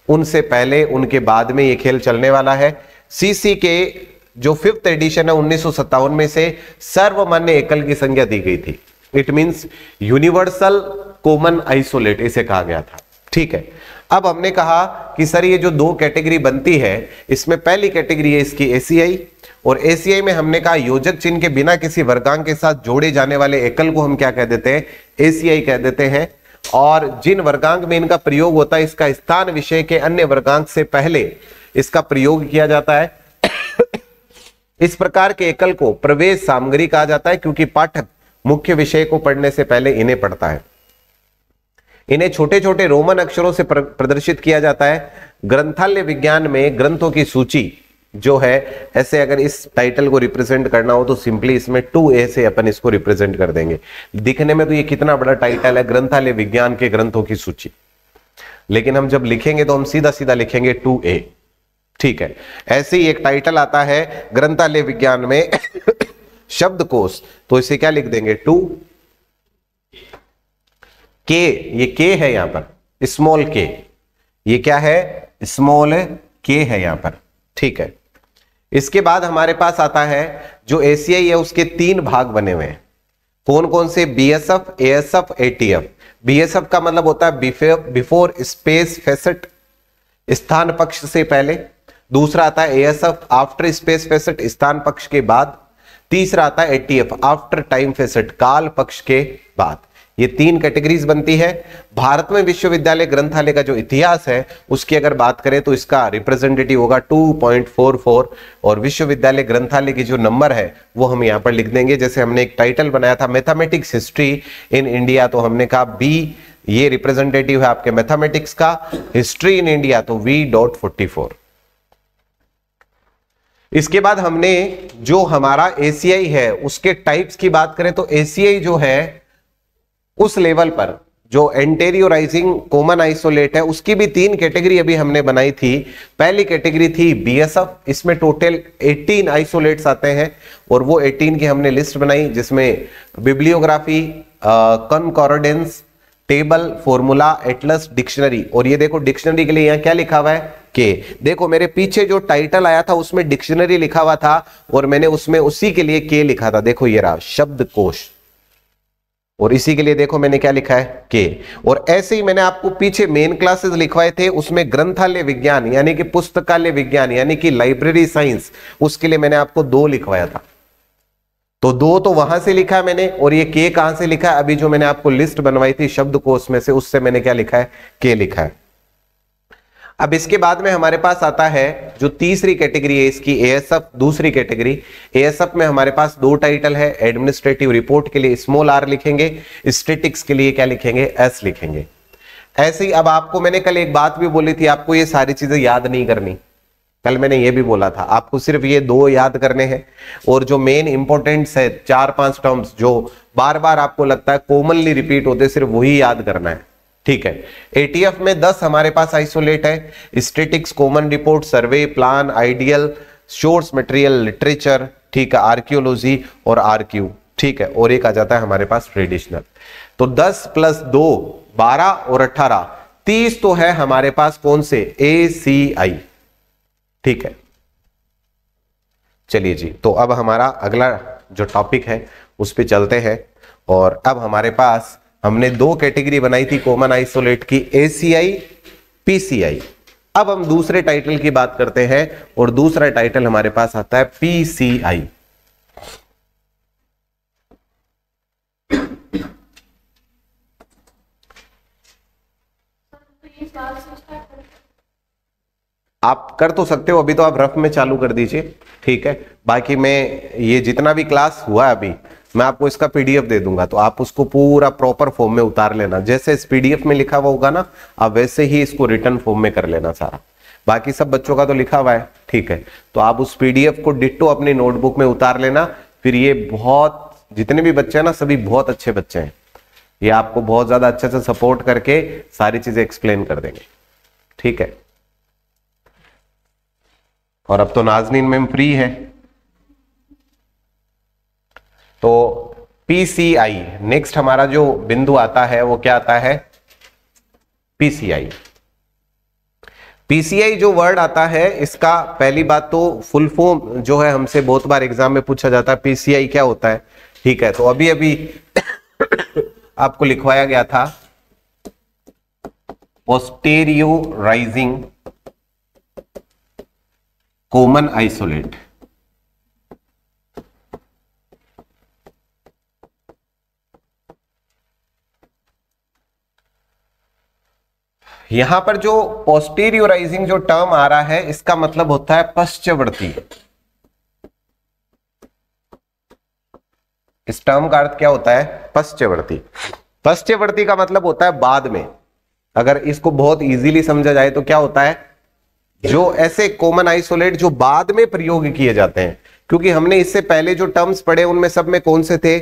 उनसे पहले उनके बाद में ये खेल चलने वाला है। सीसी के जो 5th एडिशन है 1957 में से सर्वमान्य एकल की संख्या दी गई थी। It means universal common isolate इसे कहा गया था। ठीक है, अब हमने कहा कि सर ये जो 2 कैटेगरी बनती है, इसमें पहली कैटेगरी है इसकी एसीआई, और एसीआई में हमने कहा योजक चिन्ह के बिना किसी वर्गांक के साथ जोड़े जाने वाले एकल को हम क्या कह देते हैं, एसीआई कह देते हैं। और जिन वर्गांक में इनका प्रयोग होता है, इसका स्थान विषय के अन्य वर्गांक से पहले इसका प्रयोग किया जाता है। इस प्रकार के एकल को प्रवेश सामग्री कहा जाता है, क्योंकि पाठक मुख्य विषय को पढ़ने से पहले इन्हें पढ़ता है। इन्हें छोटे छोटे रोमन अक्षरों से प्रदर्शित किया जाता है। ग्रंथालय विज्ञान में ग्रंथों की सूची जो है, ऐसे अगर इस टाइटल को रिप्रेजेंट करना हो तो सिंपली इसमें 2A से अपन इसको रिप्रेजेंट कर देंगे। दिखने में तो ये कितना बड़ा टाइटल है, ग्रंथालय विज्ञान के ग्रंथों की सूची, लेकिन हम जब लिखेंगे तो हम सीधा सीधा लिखेंगे 2A। ठीक है, ऐसे ही एक टाइटल आता है ग्रंथालय विज्ञान में शब्दकोश, तो इसे क्या लिख देंगे 2 के। ये के है यहां पर स्मॉल के, ये क्या है स्मॉल के है यहां पर। ठीक है, इसके बाद हमारे पास आता है जो एसीआई है उसके 3 भाग बने हुए हैं। कौन कौन से, बीएसएफ, एएसएफ, एटीएफ। बीएसएफ का मतलब होता है बिफोर स्पेस फेसेट, स्थान पक्ष से पहले। दूसरा आता है एएसएफ आफ्टर स्पेस फेसेट, स्थान पक्ष के बाद। तीसरा आता है एटीएफ आफ्टर टाइम फेसेट, काल पक्ष के बाद। ये 3 कैटेगरीज बनती है। भारत में विश्वविद्यालय ग्रंथालय का जो इतिहास है उसकी अगर बात करें तो इसका रिप्रेजेंटेटिव होगा 2.44, और विश्वविद्यालय ग्रंथालय की जो नंबर है वो हम यहां पर लिख देंगे। जैसे हमने एक टाइटल बनाया था मैथमेटिक्स हिस्ट्री इन इंडिया, तो हमने कहा बी, ये रिप्रेजेंटेटिव है आपके मैथमेटिक्स का। हिस्ट्री इन इंडिया तो V.44। इसके बाद हमने जो हमारा एसीआई है उसके टाइप्स की बात करें तो एसीआई जो है उस लेवल पर जो एंटेरियोराइजिंग कॉमन आइसोलेट है उसकी भी 3 कैटेगरी अभी हमने बनाई थी। पहली कैटेगरी थी बीएसएफ, इसमें टोटल 18 आइसोलेट्स आते हैं, और वो 18 की हमने लिस्ट बनाई जिसमें bibliography, कॉन्कॉर्डेंस, table, formula, Atlas, dictionary. और ये देखो डिक्शनरी के लिए यहाँ क्या लिखा हुआ है के। देखो मेरे पीछे जो टाइटल आया था उसमें डिक्शनरी लिखा हुआ था और मैंने उसमें उसी के लिए के लिखा था। देखो ये रहा शब्दकोश, और इसी के लिए देखो मैंने क्या लिखा है के। और ऐसे ही मैंने आपको पीछे मेन क्लासेस लिखवाए थे, उसमें ग्रंथालय विज्ञान यानी कि पुस्तकालय विज्ञान यानी कि लाइब्रेरी साइंस, उसके लिए मैंने आपको 2 लिखवाया था। तो 2 तो वहां से लिखा है मैंने, और ये के कहां से लिखा है, अभी जो मैंने आपको लिस्ट बनवाई थी शब्दकोश में से उससे मैंने क्या लिखा है, के लिखा है। अब इसके बाद में हमारे पास आता है जो तीसरी कैटेगरी है इसकी एएसएफ, दूसरी कैटेगरी। एएसएफ में हमारे पास 2 टाइटल है। एडमिनिस्ट्रेटिव रिपोर्ट के लिए स्मॉल r लिखेंगे, स्टैटिक्स के लिए क्या लिखेंगे, एस लिखेंगे। ऐसे ही अब आपको मैंने कल एक बात भी बोली थी, आपको ये सारी चीजें याद नहीं करनी। कल मैंने ये भी बोला था आपको सिर्फ ये 2 याद करने हैं, और जो मेन इंपॉर्टेंट्स है 4-5 टर्म्स जो बार बार आपको लगता है कॉमनली रिपीट होते, सिर्फ वही याद करना है। ठीक है, एटीएफ में 10 हमारे पास आइसोलेट है। Statics, common report, survey, plan, ideal, source material, literature, ठीक है, आर्कियोलॉजी और आरक्यू। ठीक है, और एक आ जाता है हमारे पास ट्रेडिशनल। तो 10 + 2 12 और 18 30 तो है हमारे पास कौन से, एसीआई। ठीक है, चलिए जी, तो अब हमारा अगला जो टॉपिक है उस पे चलते हैं। और अब हमारे पास हमने 2 कैटेगरी बनाई थी कॉमन आइसोलेट की, एसीआई, पीसीआई। अब हम दूसरे टाइटल की बात करते हैं, और दूसरा टाइटल हमारे पास आता है पीसीआई। आप कर तो सकते हो, अभी तो आप रफ में चालू कर दीजिए, ठीक है। बाकी मैं ये जितना भी क्लास हुआ है अभी, मैं आपको इसका पीडीएफ दे दूंगा, तो आप उसको पूरा प्रॉपर फॉर्म में उतार लेना, जैसे इस पीडीएफ में लिखा हुआ होगा ना, आप वैसे ही इसको रिटर्न फॉर्म में कर लेना सारा। बाकी सब बच्चों का तो लिखा हुआ है, ठीक है। तो आप उस पीडीएफ को डिट्टो अपनी नोटबुक में उतार लेना। फिर ये बहुत, जितने भी बच्चे हैं ना, सभी बहुत अच्छे बच्चे हैं, ये आपको बहुत ज्यादा अच्छे से सपोर्ट करके सारी चीजें एक्सप्लेन कर देंगे, ठीक है। और अब तो नाजनीन मैम फ्री है, तो पीसीआई नेक्स्ट हमारा जो बिंदु आता है वो क्या आता है, पीसीआई। पीसीआई जो वर्ड आता है, इसका पहली बात तो फुल फॉर्म जो है हमसे बहुत बार एग्जाम में पूछा जाता है, पीसीआई क्या होता है, ठीक है। तो अभी अभी आपको लिखवाया गया था पोस्टेरियोराइजिंग कॉमन आइसोलेट। यहां पर जो पोस्टीरियोराइजिंग जो टर्म आ रहा है, इसका मतलब होता है पश्चवर्ती। इस टर्म का अर्थ क्या होता है, पश्चवर्ती। पश्चवर्ती का मतलब होता है बाद में। अगर इसको बहुत इजीली समझा जाए तो क्या होता है, जो ऐसे कॉमन आइसोलेट जो बाद में प्रयोग किए जाते हैं, क्योंकि हमने इससे पहले जो टर्म्स पढ़े उनमें सब में कौन से थे,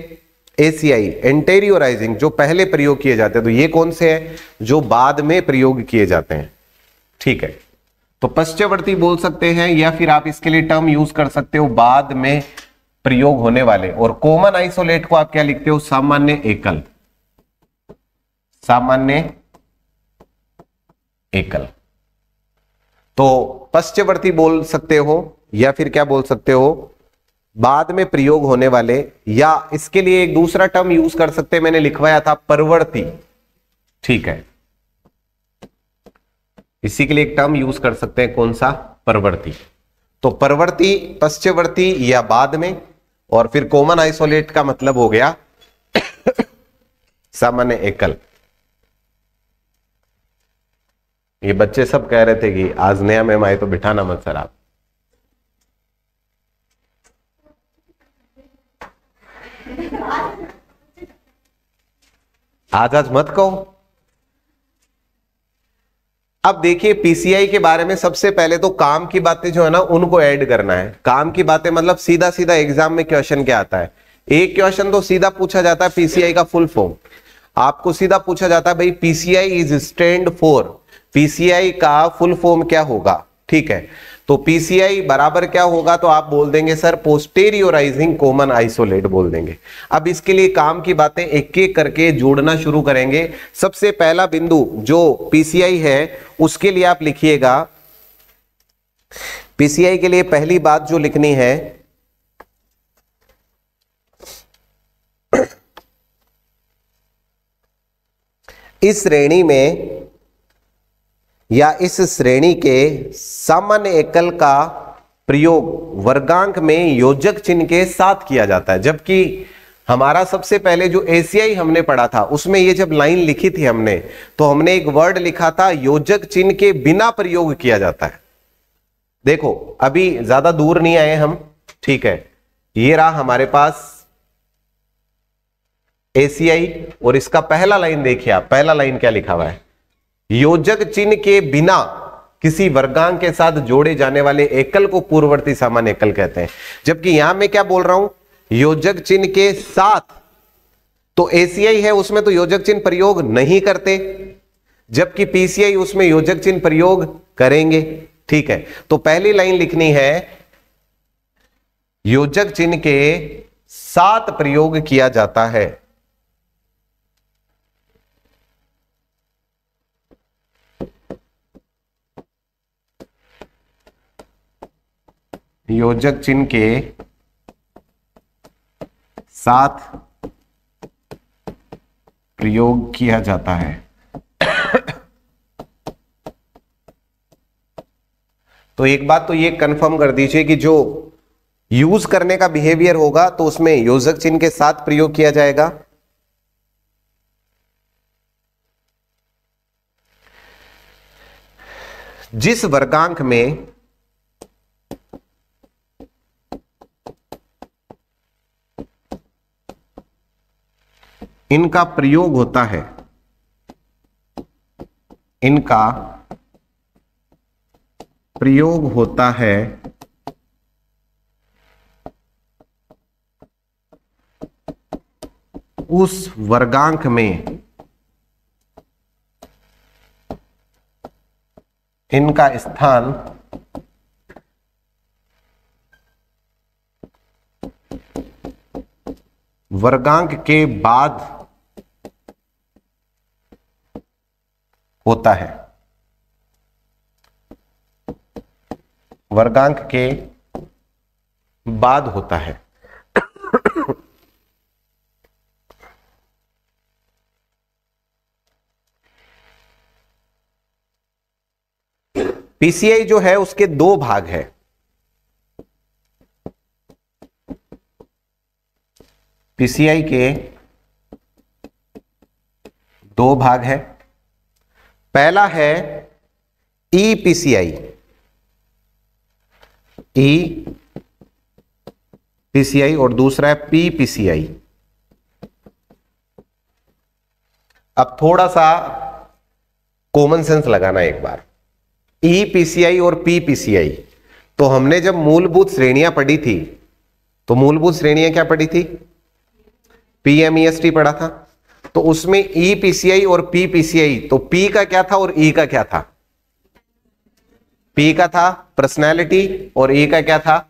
एसीआई एंटेरियोराइजिंग जो पहले प्रयोग किए जाते हैं, तो ये कौन से हैं, जो बाद में प्रयोग किए जाते हैं, ठीक है। तो पश्चवर्ती बोल सकते हैं, या फिर आप इसके लिए टर्म यूज कर सकते हो बाद में प्रयोग होने वाले। और कॉमन आइसोलेट को आप क्या लिखते हो, सामान्य एकल, सामान्य एकल। तो पश्चवर्ती बोल सकते हो, या फिर क्या बोल सकते हो, बाद में प्रयोग होने वाले, या इसके लिए एक दूसरा टर्म यूज कर सकते हैं, मैंने लिखवाया था परवर्ती, ठीक है। इसी के लिए एक टर्म यूज कर सकते हैं, कौन सा, परवर्ती। तो परवर्ती, पश्चवर्ती या बाद में, और फिर कॉमन आइसोलेट का मतलब हो गया सामान्य एकल। ये बच्चे सब कह रहे थे कि आज नया मैम आए तो बिठाना मत सर आप। आज मत कहो। अब देखिए पीसीआई के बारे में सबसे पहले तो काम की बातें जो है ना उनको ऐड करना है। काम की बातें मतलब सीधा सीधा एग्जाम में क्वेश्चन क्या आता है, एक क्वेश्चन तो सीधा पूछा जाता है पीसीआई का फुल फॉर्म। आपको सीधा पूछा जाता है भाई PCI is stand for, PCI का फुल फॉर्म क्या होगा, ठीक है। तो पीसीआई बराबर क्या होगा, तो आप बोल देंगे सर पोस्टेरियोराइजिंग कॉमन आइसोलेट बोल देंगे। अब इसके लिए काम की बातें एक एक करके जोड़ना शुरू करेंगे। सबसे पहला बिंदु जो पीसीआई है उसके लिए आप लिखिएगा, पीसीआई के लिए पहली बात जो लिखनी है, इस श्रेणी में या इस श्रेणी के सामान्य एकल का प्रयोग वर्गांक में योजक चिन्ह के साथ किया जाता है। जबकि हमारा सबसे पहले जो एसीआई हमने पढ़ा था उसमें ये जब लाइन लिखी थी हमने, तो हमने एक वर्ड लिखा था योजक चिन्ह के बिना प्रयोग किया जाता है। देखो अभी ज्यादा दूर नहीं आए हम, ठीक है। ये रहा हमारे पास एसीआई, और इसका पहला लाइन देखिए आप, पहला लाइन क्या लिखा हुआ है, योजक चिन्ह के बिना किसी वर्गांक के साथ जोड़े जाने वाले एकल को पूर्ववर्ती सामान्य एकल कहते हैं। जबकि यहां मैं क्या बोल रहा हूं, योजक चिन्ह के साथ, तो एसीआई है उसमें तो योजक चिन्ह प्रयोग नहीं करते, जबकि पीसीआई उसमें योजक चिन्ह प्रयोग करेंगे, ठीक है। तो पहली लाइन लिखनी है योजक चिन्ह के साथ प्रयोग किया जाता है, योजक चिन्ह के साथ प्रयोग किया जाता है। तो एक बात तो ये कंफर्म कर दीजिए कि जो यूज करने का बिहेवियर होगा तो उसमें योजक चिन्ह के साथ प्रयोग किया जाएगा। जिस वर्गांक में इनका प्रयोग होता है, इनका प्रयोग होता है, उस वर्गांक में इनका स्थान वर्गांक के बाद होता है, वर्गांक के बाद होता है। पीसीआई जो है उसके दो भाग है। पीसीआई के दो भाग है। पहला है ईपीसीआई, ईपीसीआई, और दूसरा है पीपीसीआई। अब थोड़ा सा कॉमन सेंस लगाना एक बार। ईपीसीआई और पीपीसीआई, तो हमने जब मूलभूत श्रेणियां पढ़ी थी तो मूलभूत श्रेणियां क्या पढ़ी थी? पीएमईएसटी पढ़ा था। तो उसमें ईपीसीआई और पीपीसीआई, तो पी का क्या था और ई का क्या था? पी का था पर्सनैलिटी और ई का क्या था?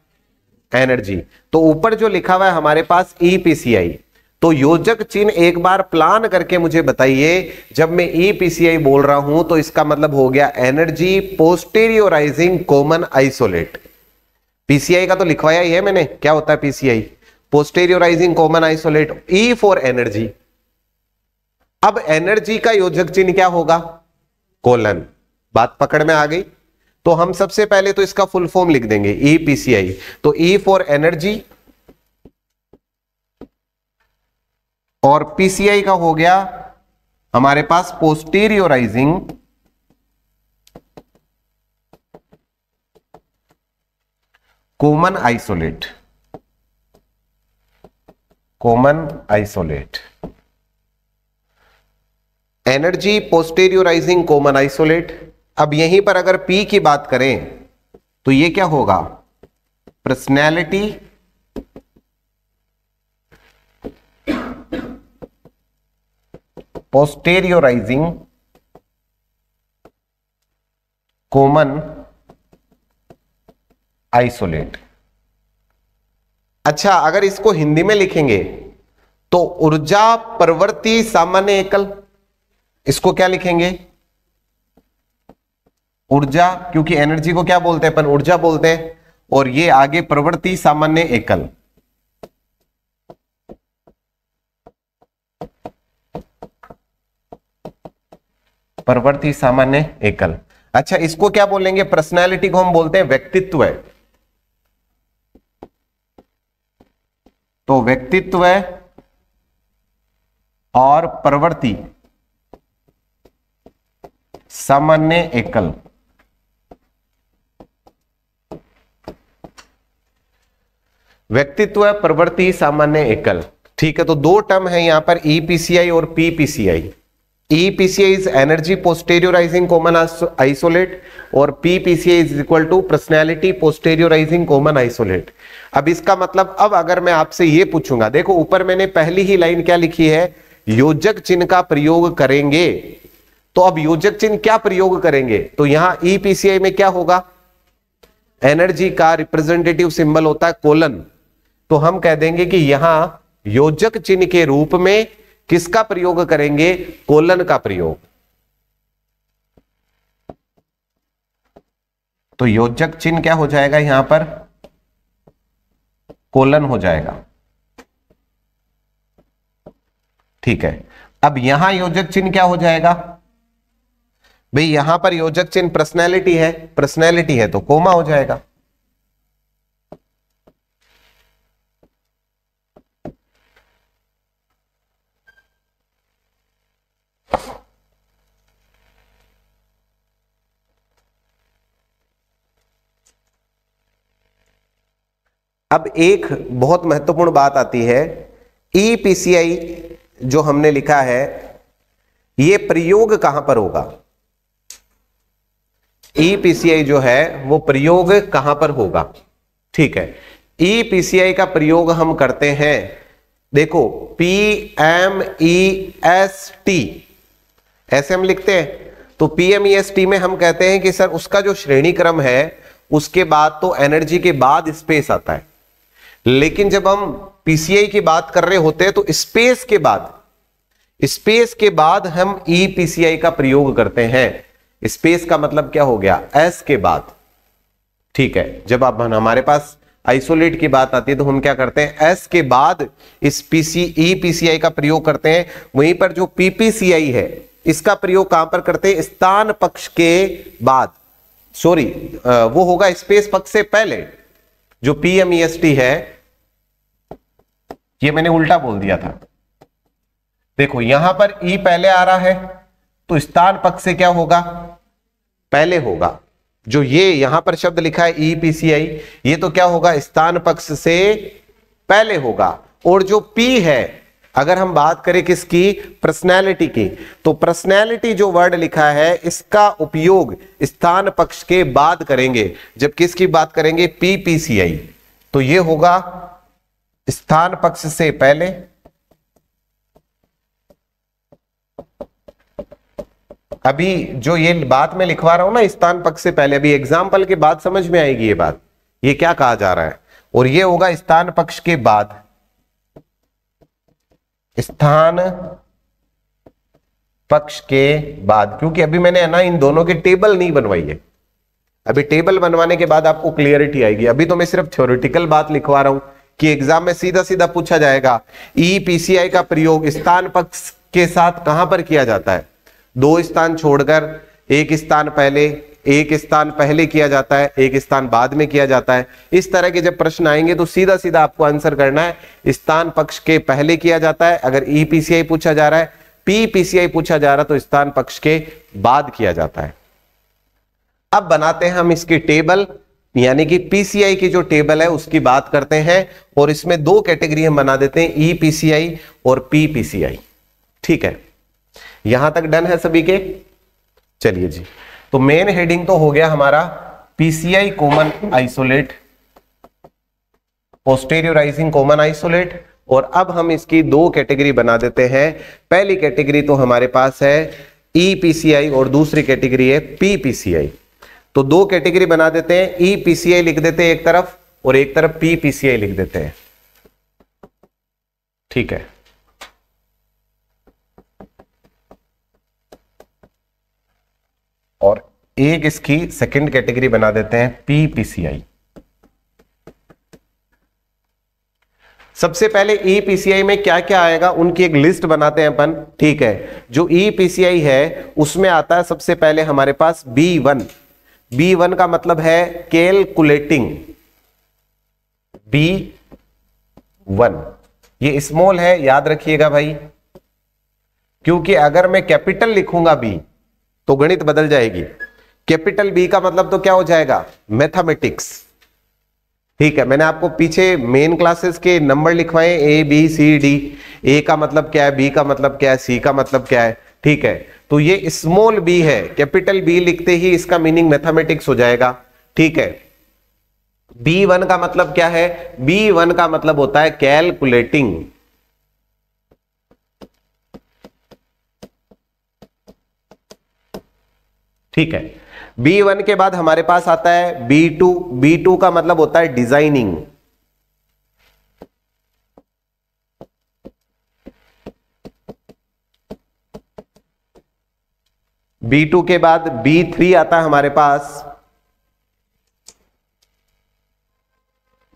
एनर्जी। तो ऊपर जो लिखा हुआ है हमारे पास ईपीसीआई, तो योजक चिन्ह एक बार प्लान करके मुझे बताइए। जब मैं ईपीसीआई बोल रहा हूं तो इसका मतलब हो गया energy posteriorising common isolate. PCI का तो लिखवाया ही है मैंने, क्या होता है PCI? Posteriorising common isolate. E for energy. अब एनर्जी का योजक चिन्ह क्या होगा? कोलन। बात पकड़ में आ गई? तो हम सबसे पहले तो इसका फुल फॉर्म लिख देंगे ईपीसीआई। तो ई फॉर एनर्जी, और पीसीआई का हो गया हमारे पास posteriorising common isolate. Common isolate, energy posteriorising common isolate. अब यहीं पर अगर पी की बात करें तो ये क्या होगा? Personality posteriorising common isolate. अच्छा, अगर इसको हिंदी में लिखेंगे तो ऊर्जा प्रवृत्ति सामान्य एकल, इसको क्या लिखेंगे? ऊर्जा, क्योंकि एनर्जी को क्या बोलते हैं अपन? ऊर्जा बोलते हैं। और ये आगे प्रवृत्ति सामान्य एकल। प्रवृत्ति सामान्य एकल। अच्छा, इसको क्या बोलेंगे? पर्सनालिटी को हम बोलते हैं व्यक्तित्व। तो व्यक्तित्व और प्रवृत्ति सामान्य एकल। व्यक्तित्व प्रवृत्ति सामान्य एकल। ठीक है, तो दो टर्म है यहां पर, ईपीसीआई और PPCI. EPCI is energy posteriorising common isolate और PPCI is equal to personality posteriorising common isolate. अब इसका मतलब, अब अगर मैं आपसे ये पूछूंगा, देखो ऊपर मैंने पहली ही लाइन क्या लिखी है? योजक चिन्ह का प्रयोग करेंगे। तो अब योजक चिन्ह क्या प्रयोग करेंगे? तो यहां ईपीसीआई में क्या होगा? एनर्जी का रिप्रेजेंटेटिव सिंबल होता है कोलन। तो हम कह देंगे कि यहां योजक चिन्ह के रूप में किसका प्रयोग करेंगे? कोलन का प्रयोग। तो योजक चिन्ह क्या हो जाएगा यहां पर? कोलन हो जाएगा। ठीक है, अब यहां योजक चिन्ह क्या हो जाएगा? भाई यहां पर योजक चिन्ह पर्सनैलिटी है, पर्सनैलिटी है तो कोमा हो जाएगा। अब एक बहुत महत्वपूर्ण बात आती है, ईपीसीआई जो हमने लिखा है ये प्रयोग कहां पर होगा? ईपीसीआई जो है वो प्रयोग कहां पर होगा? ठीक है, ईपीसीआई का प्रयोग हम करते हैं, देखो PMEST ऐसे हम लिखते हैं। तो PMEST में हम कहते हैं कि सर उसका जो श्रेणी क्रम है उसके बाद तो एनर्जी के बाद स्पेस आता है, लेकिन जब हम पीसीआई की बात कर रहे होते हैं तो स्पेस के बाद हम ईपीसीआई का प्रयोग करते हैं। स्पेस का मतलब क्या हो गया? एस के बाद। ठीक है, जब आप हमारे पास आइसोलेट की बात आती है तो हम क्या करते हैं? एस के बाद इस ईपीसीआई का प्रयोग करते हैं। वहीं पर जो पीपीसीआई है इसका प्रयोग कहां पर करते हैं? स्थान पक्ष के बाद, सॉरी वो होगा स्पेस पक्ष से पहले। जो पीएमईएसटी है ये मैंने उल्टा बोल दिया था, देखो यहां पर ई पहले आ रहा है तो स्थान पक्ष से क्या होगा? पहले होगा। जो ये यहां पर शब्द लिखा है ईपीसीआई, ये तो क्या होगा? स्थान पक्ष से पहले होगा। और जो पी है, अगर हम बात करें किसकी? पर्सनैलिटी की, तो पर्सनैलिटी जो वर्ड लिखा है इसका उपयोग स्थान पक्ष के बाद करेंगे। जब किसकी बात करेंगे? पीपीसीआई, तो ये होगा स्थान पक्ष से पहले। अभी जो ये बात मैं लिखवा रहा हूं ना स्थान पक्ष से पहले, अभी एग्जाम्पल के बाद समझ में आएगी ये बात, ये क्या कहा जा रहा है। और ये होगा स्थान पक्ष के बाद, स्थान पक्ष के बाद, क्योंकि अभी मैंने ना इन दोनों के टेबल नहीं बनवाई है। अभी टेबल बनवाने के बाद आपको क्लियरिटी आएगी। अभी तो मैं सिर्फ थ्योरेटिकल बात लिखवा रहा हूं कि एग्जाम में सीधा सीधा पूछा जाएगा ईपीसीआई का प्रयोग स्थान पक्ष के साथ कहां पर किया जाता है? 2 स्थान छोड़कर, एक स्थान पहले, एक स्थान पहले किया जाता है, एक स्थान बाद में किया जाता है। इस तरह के जब प्रश्न आएंगे तो सीधा सीधा आपको आंसर करना है स्थान पक्ष के पहले किया जाता है अगर ईपीसीआई पूछा जा रहा है, पीपीसीआई पूछा जा रहा है तो स्थान पक्ष के बाद किया जाता है। अब बनाते हैं हम इसकी टेबल, यानी कि पीसीआई की जो टेबल है उसकी बात करते हैं, और इसमें 2 कैटेगरी हम बना देते हैं, ईपीसीआई और पीपीसीआई। ठीक है, यहां तक डन है सभी के? चलिए जी, तो मेन हेडिंग तो हो गया हमारा PCI common isolate, posteriorising common isolate. और अब हम इसकी 2 कैटेगरी बना देते हैं। पहली कैटेगरी तो हमारे पास है ईपीसीआई और दूसरी कैटेगरी है पीपीसीआई। तो 2 कैटेगरी बना देते हैं, ईपीसीआई लिख देते हैं एक तरफ और एक तरफ पीपीसीआई लिख देते हैं। ठीक है, और एक इसकी सेकंड कैटेगरी बना देते हैं पीपीसीआई। सबसे पहले ईपीसीआई में क्या क्या आएगा उनकी एक लिस्ट बनाते हैं अपन। ठीक है, जो ईपीसीआई है उसमें आता है सबसे पहले हमारे पास B1। B1 का मतलब है कैलकुलेटिंग, B1 ये स्मॉल है, याद रखिएगा भाई, क्योंकि अगर मैं कैपिटल लिखूंगा B तो गणित बदल जाएगी। कैपिटल B का मतलब तो क्या हो जाएगा? मैथमेटिक्स। ठीक है, मैंने आपको पीछे मेन क्लासेस के नंबर लिखवाए ABCD। A का मतलब क्या है, B का मतलब क्या है, C का मतलब क्या है। ठीक है, तो ये स्मॉल b है, कैपिटल B लिखते ही इसका मीनिंग मैथमेटिक्स हो जाएगा। ठीक है, B1 का मतलब क्या है? B1 का मतलब होता है कैलकुलेटिंग। ठीक है, B1 के बाद हमारे पास आता है B2। B2 का मतलब होता है डिजाइनिंग। B2 के बाद B3 आता है हमारे पास।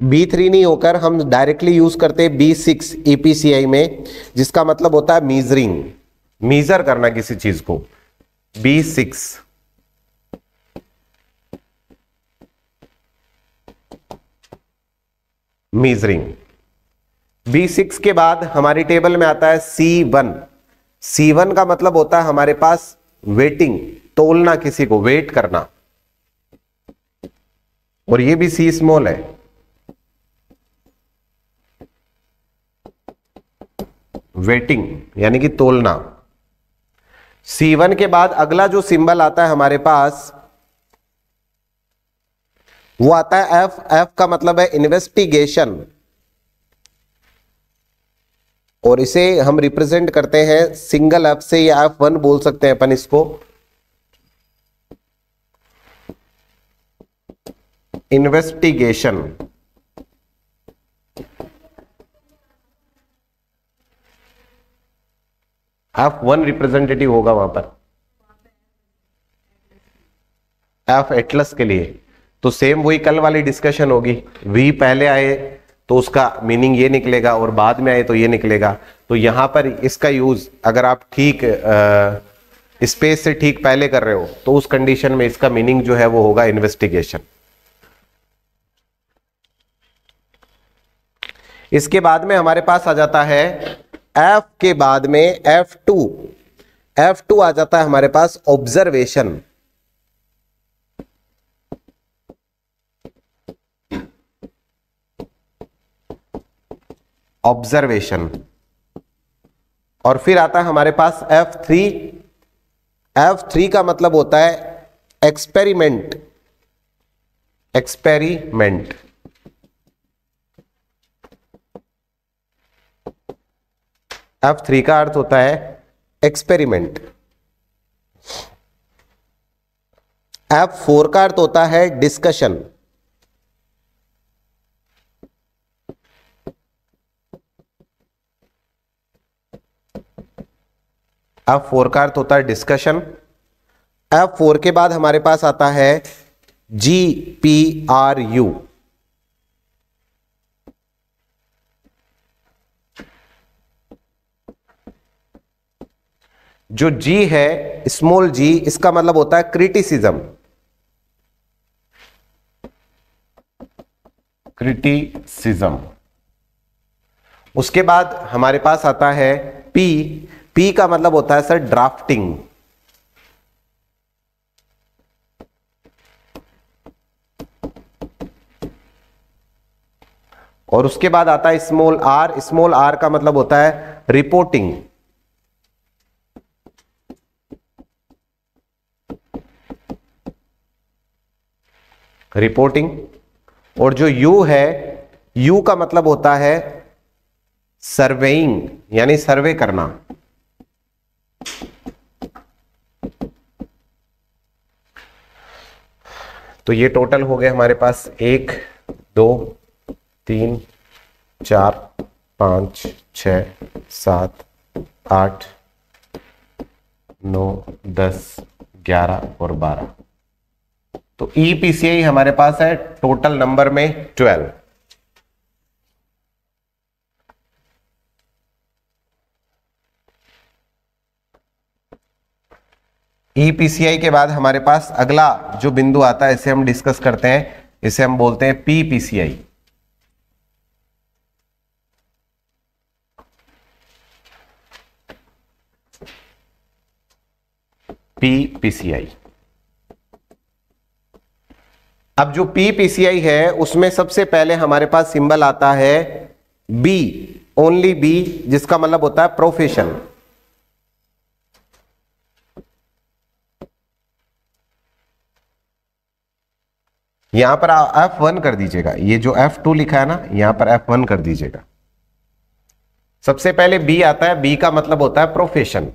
B3 नहीं होकर हम डायरेक्टली यूज करते हैं B6 EPCI में, जिसका मतलब होता है मीजरिंग, मीजर करना किसी चीज को। B6 measuring. B6 के बाद हमारी टेबल में आता है C1। C1 का मतलब होता है हमारे पास वेटिंग, तोलना, किसी को वेट करना, और ये भी C स्मॉल है। वेटिंग यानी कि तोलना। C1 के बाद अगला जो सिंबल आता है हमारे पास वो आता है F। F का मतलब है इन्वेस्टिगेशन, और इसे हम रिप्रेजेंट करते हैं सिंगल F से, या F1 बोल सकते हैं अपन इसको। इन्वेस्टिगेशन। F1 रिप्रेजेंटेटिव होगा वहां पर F एटलस के लिए। तो सेम वही कल वाली डिस्कशन होगी, V पहले आए तो उसका मीनिंग ये निकलेगा और बाद में आए तो ये निकलेगा। तो यहां पर इसका यूज अगर आप ठीक स्पेस से ठीक पहले कर रहे हो तो उस कंडीशन में इसका मीनिंग जो है वो होगा इन्वेस्टिगेशन। इसके बाद में हमारे पास आ जाता है F के बाद में F2। F2 आ जाता है हमारे पास ऑब्जर्वेशन। ऑब्जर्वेशन। और फिर आता है हमारे पास F3। F3 का मतलब होता है एक्सपेरिमेंट। एक्सपेरिमेंट। F3 का अर्थ होता है एक्सपेरिमेंट। F4 का अर्थ होता है डिस्कशन। F4 का अर्थ होता है डिस्कशन। F4 के बाद हमारे पास आता है GPRU। जो G है स्मॉल g, इसका मतलब होता है क्रिटिसिज्म। क्रिटिसिज्म। उसके बाद हमारे पास आता है P। P का मतलब होता है सर ड्राफ्टिंग। और उसके बाद आता है स्मॉल r। स्मॉल r का मतलब होता है रिपोर्टिंग। रिपोर्टिंग। और जो U है, U का मतलब होता है सर्वेइंग यानी सर्वे करना। तो ये टोटल हो गए हमारे पास 1 2 3 4 5 6 7 8 9 10 11 और 12। तो EPCI हमारे पास है टोटल नंबर में 12। EPCI के बाद हमारे पास अगला जो बिंदु आता है इसे हम डिस्कस करते हैं, इसे हम बोलते हैं PPCI। PPCI। अब जो PPCI है उसमें सबसे पहले हमारे पास सिंबल आता है B, ओनली B, जिसका मतलब होता है प्रोफेशन। यहां पर F1 कर दीजिएगा, ये जो F2 लिखा है ना यहां पर F1 कर दीजिएगा। सबसे पहले B आता है, B का मतलब होता है प्रोफेशन।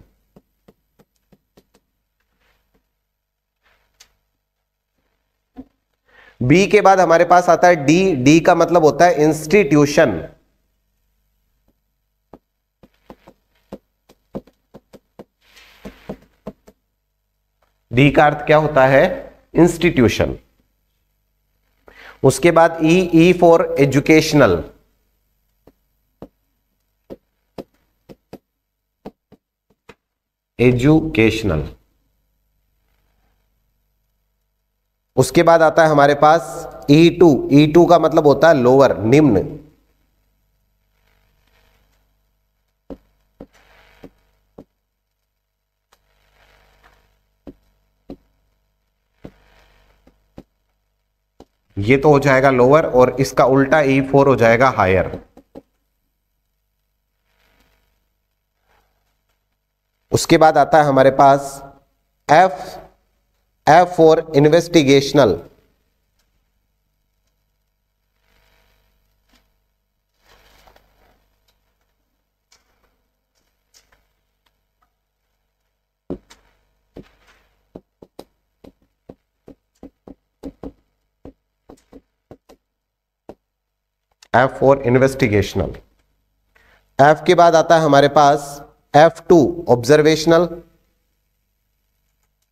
B के बाद हमारे पास आता है D। D का मतलब होता है इंस्टीट्यूशन। D का अर्थ क्या होता है? इंस्टीट्यूशन। उसके बाद E फॉर एजुकेशनल। एजुकेशनल। उसके बाद आता है हमारे पास E2। E2 का मतलब होता है लोअर, निम्न। ये तो हो जाएगा लोअर और इसका उल्टा E4 हो जाएगा हायर। उसके बाद आता है हमारे पास F for investigational. F for investigational. F के बाद आता है हमारे पास F2 ऑब्जर्वेशनल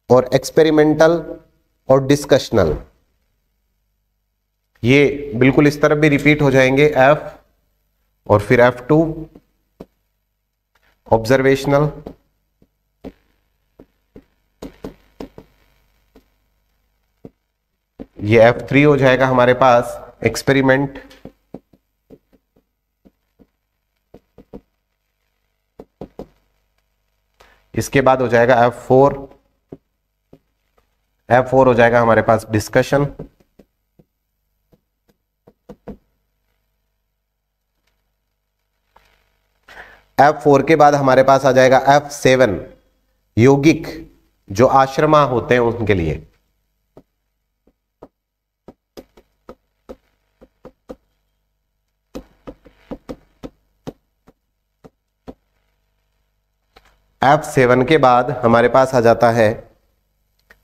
और एक्सपेरिमेंटल और डिस्कशनल। ये बिल्कुल इस तरफ भी रिपीट हो जाएंगे, F और फिर F2 ऑब्जर्वेशनल, ये F3 हो जाएगा हमारे पास एक्सपेरिमेंट, इसके बाद हो जाएगा F4 हो जाएगा हमारे पास डिस्कशन, F4 के बाद हमारे पास आ जाएगा F7 यौगिक, जो आश्रमा होते हैं उनके लिए। F7 के बाद हमारे पास आ जाता है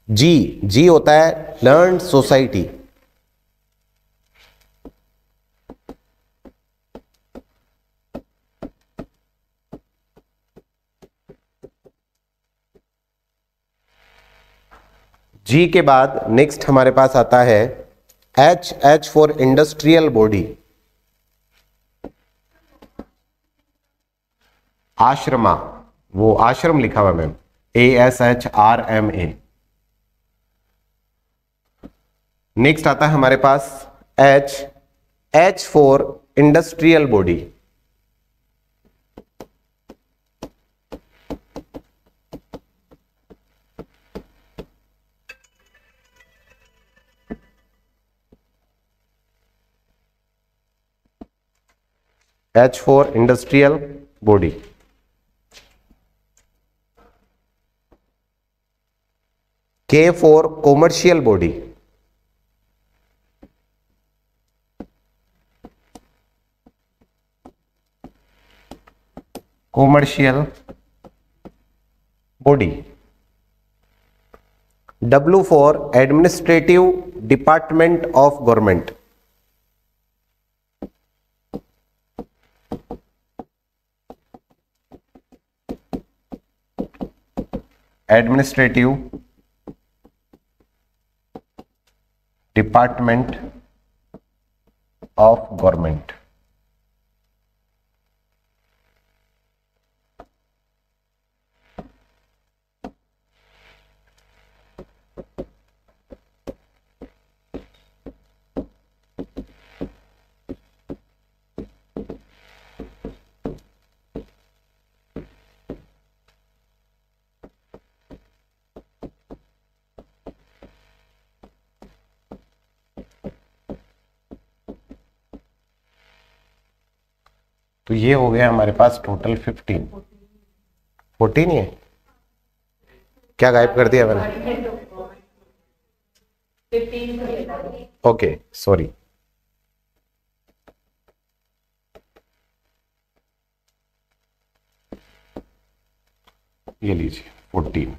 जी होता है लर्न्ड सोसाइटी। जी के बाद नेक्स्ट हमारे पास आता है H फॉर इंडस्ट्रियल बॉडी, आश्रमा, वो आश्रम लिखा हुआ मैम, ASHRMA। नेक्स्ट आता है हमारे पास H for industrial body, H for industrial body. K for commercial body, commercial body. W for administrative department of government, administrative department of government. तो ये हो गया हमारे पास टोटल 14 ही है। क्या गायब कर दिया मैंने? Okay sorry. ये लीजिए 14।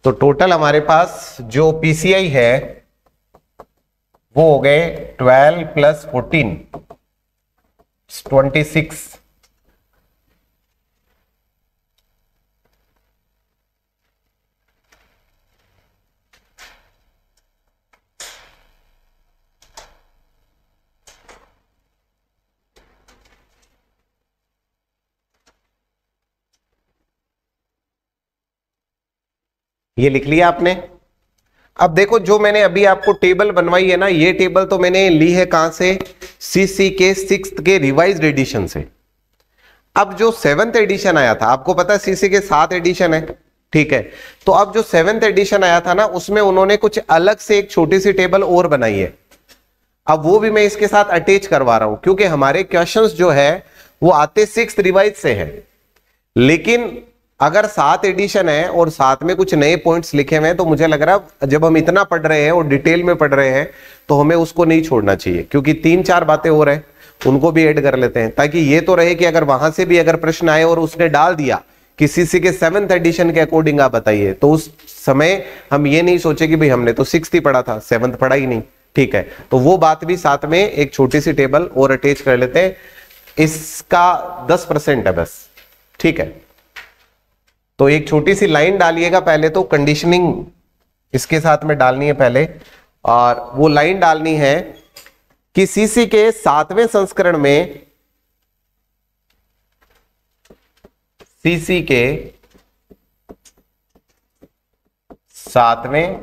तो टोटल हमारे पास जो पीसीआई है वो हो गए 12 प्लस 14 26। ये लिख लिया आपने। अब देखो जो मैंने अभी आपको टेबल बनवाई है ना, ये टेबल तो मैंने ली है कहां से? सीसी के 6th के रिवाइज्ड एडिशन से। अब जो 7th एडिशन आया था, आपको पता है सीसी के 7 एडिशन है, ठीक है। तो अब जो 7th एडिशन आया था ना, उसमें उन्होंने कुछ अलग से एक छोटी सी टेबल और बनाई है। अब वो भी मैं इसके साथ अटैच करवा रहा हूं, क्योंकि हमारे क्वेश्चंस जो है वो आते 6th रिवाइज से है। लेकिन अगर 7 एडिशन है और साथ में कुछ नए पॉइंट्स लिखे हुए हैं तो मुझे लग रहा है जब हम इतना पढ़ रहे हैं और डिटेल में पढ़ रहे हैं तो हमें उसको नहीं छोड़ना चाहिए, क्योंकि 3-4 बातें हो रहे हैं उनको भी ऐड कर लेते हैं, ताकि ये तो रहे कि अगर वहां से भी अगर प्रश्न आए और उसने डाल दिया कि सीसी के 7th एडिशन के अकॉर्डिंग आप बताइए, तो उस समय हम ये नहीं सोचे कि भाई हमने तो 6th ही पढ़ा था, 7th पढ़ा ही नहीं। ठीक है, तो वो बात भी साथ में एक छोटी सी टेबल और अटैच कर लेते हैं, इसका 10% है बस। ठीक है, तो एक छोटी सी लाइन डालिएगा पहले, तो कंडीशनिंग इसके साथ में डालनी है पहले, और वो लाइन डालनी है कि सीसी के 7वें संस्करण में, सीसी के 7वें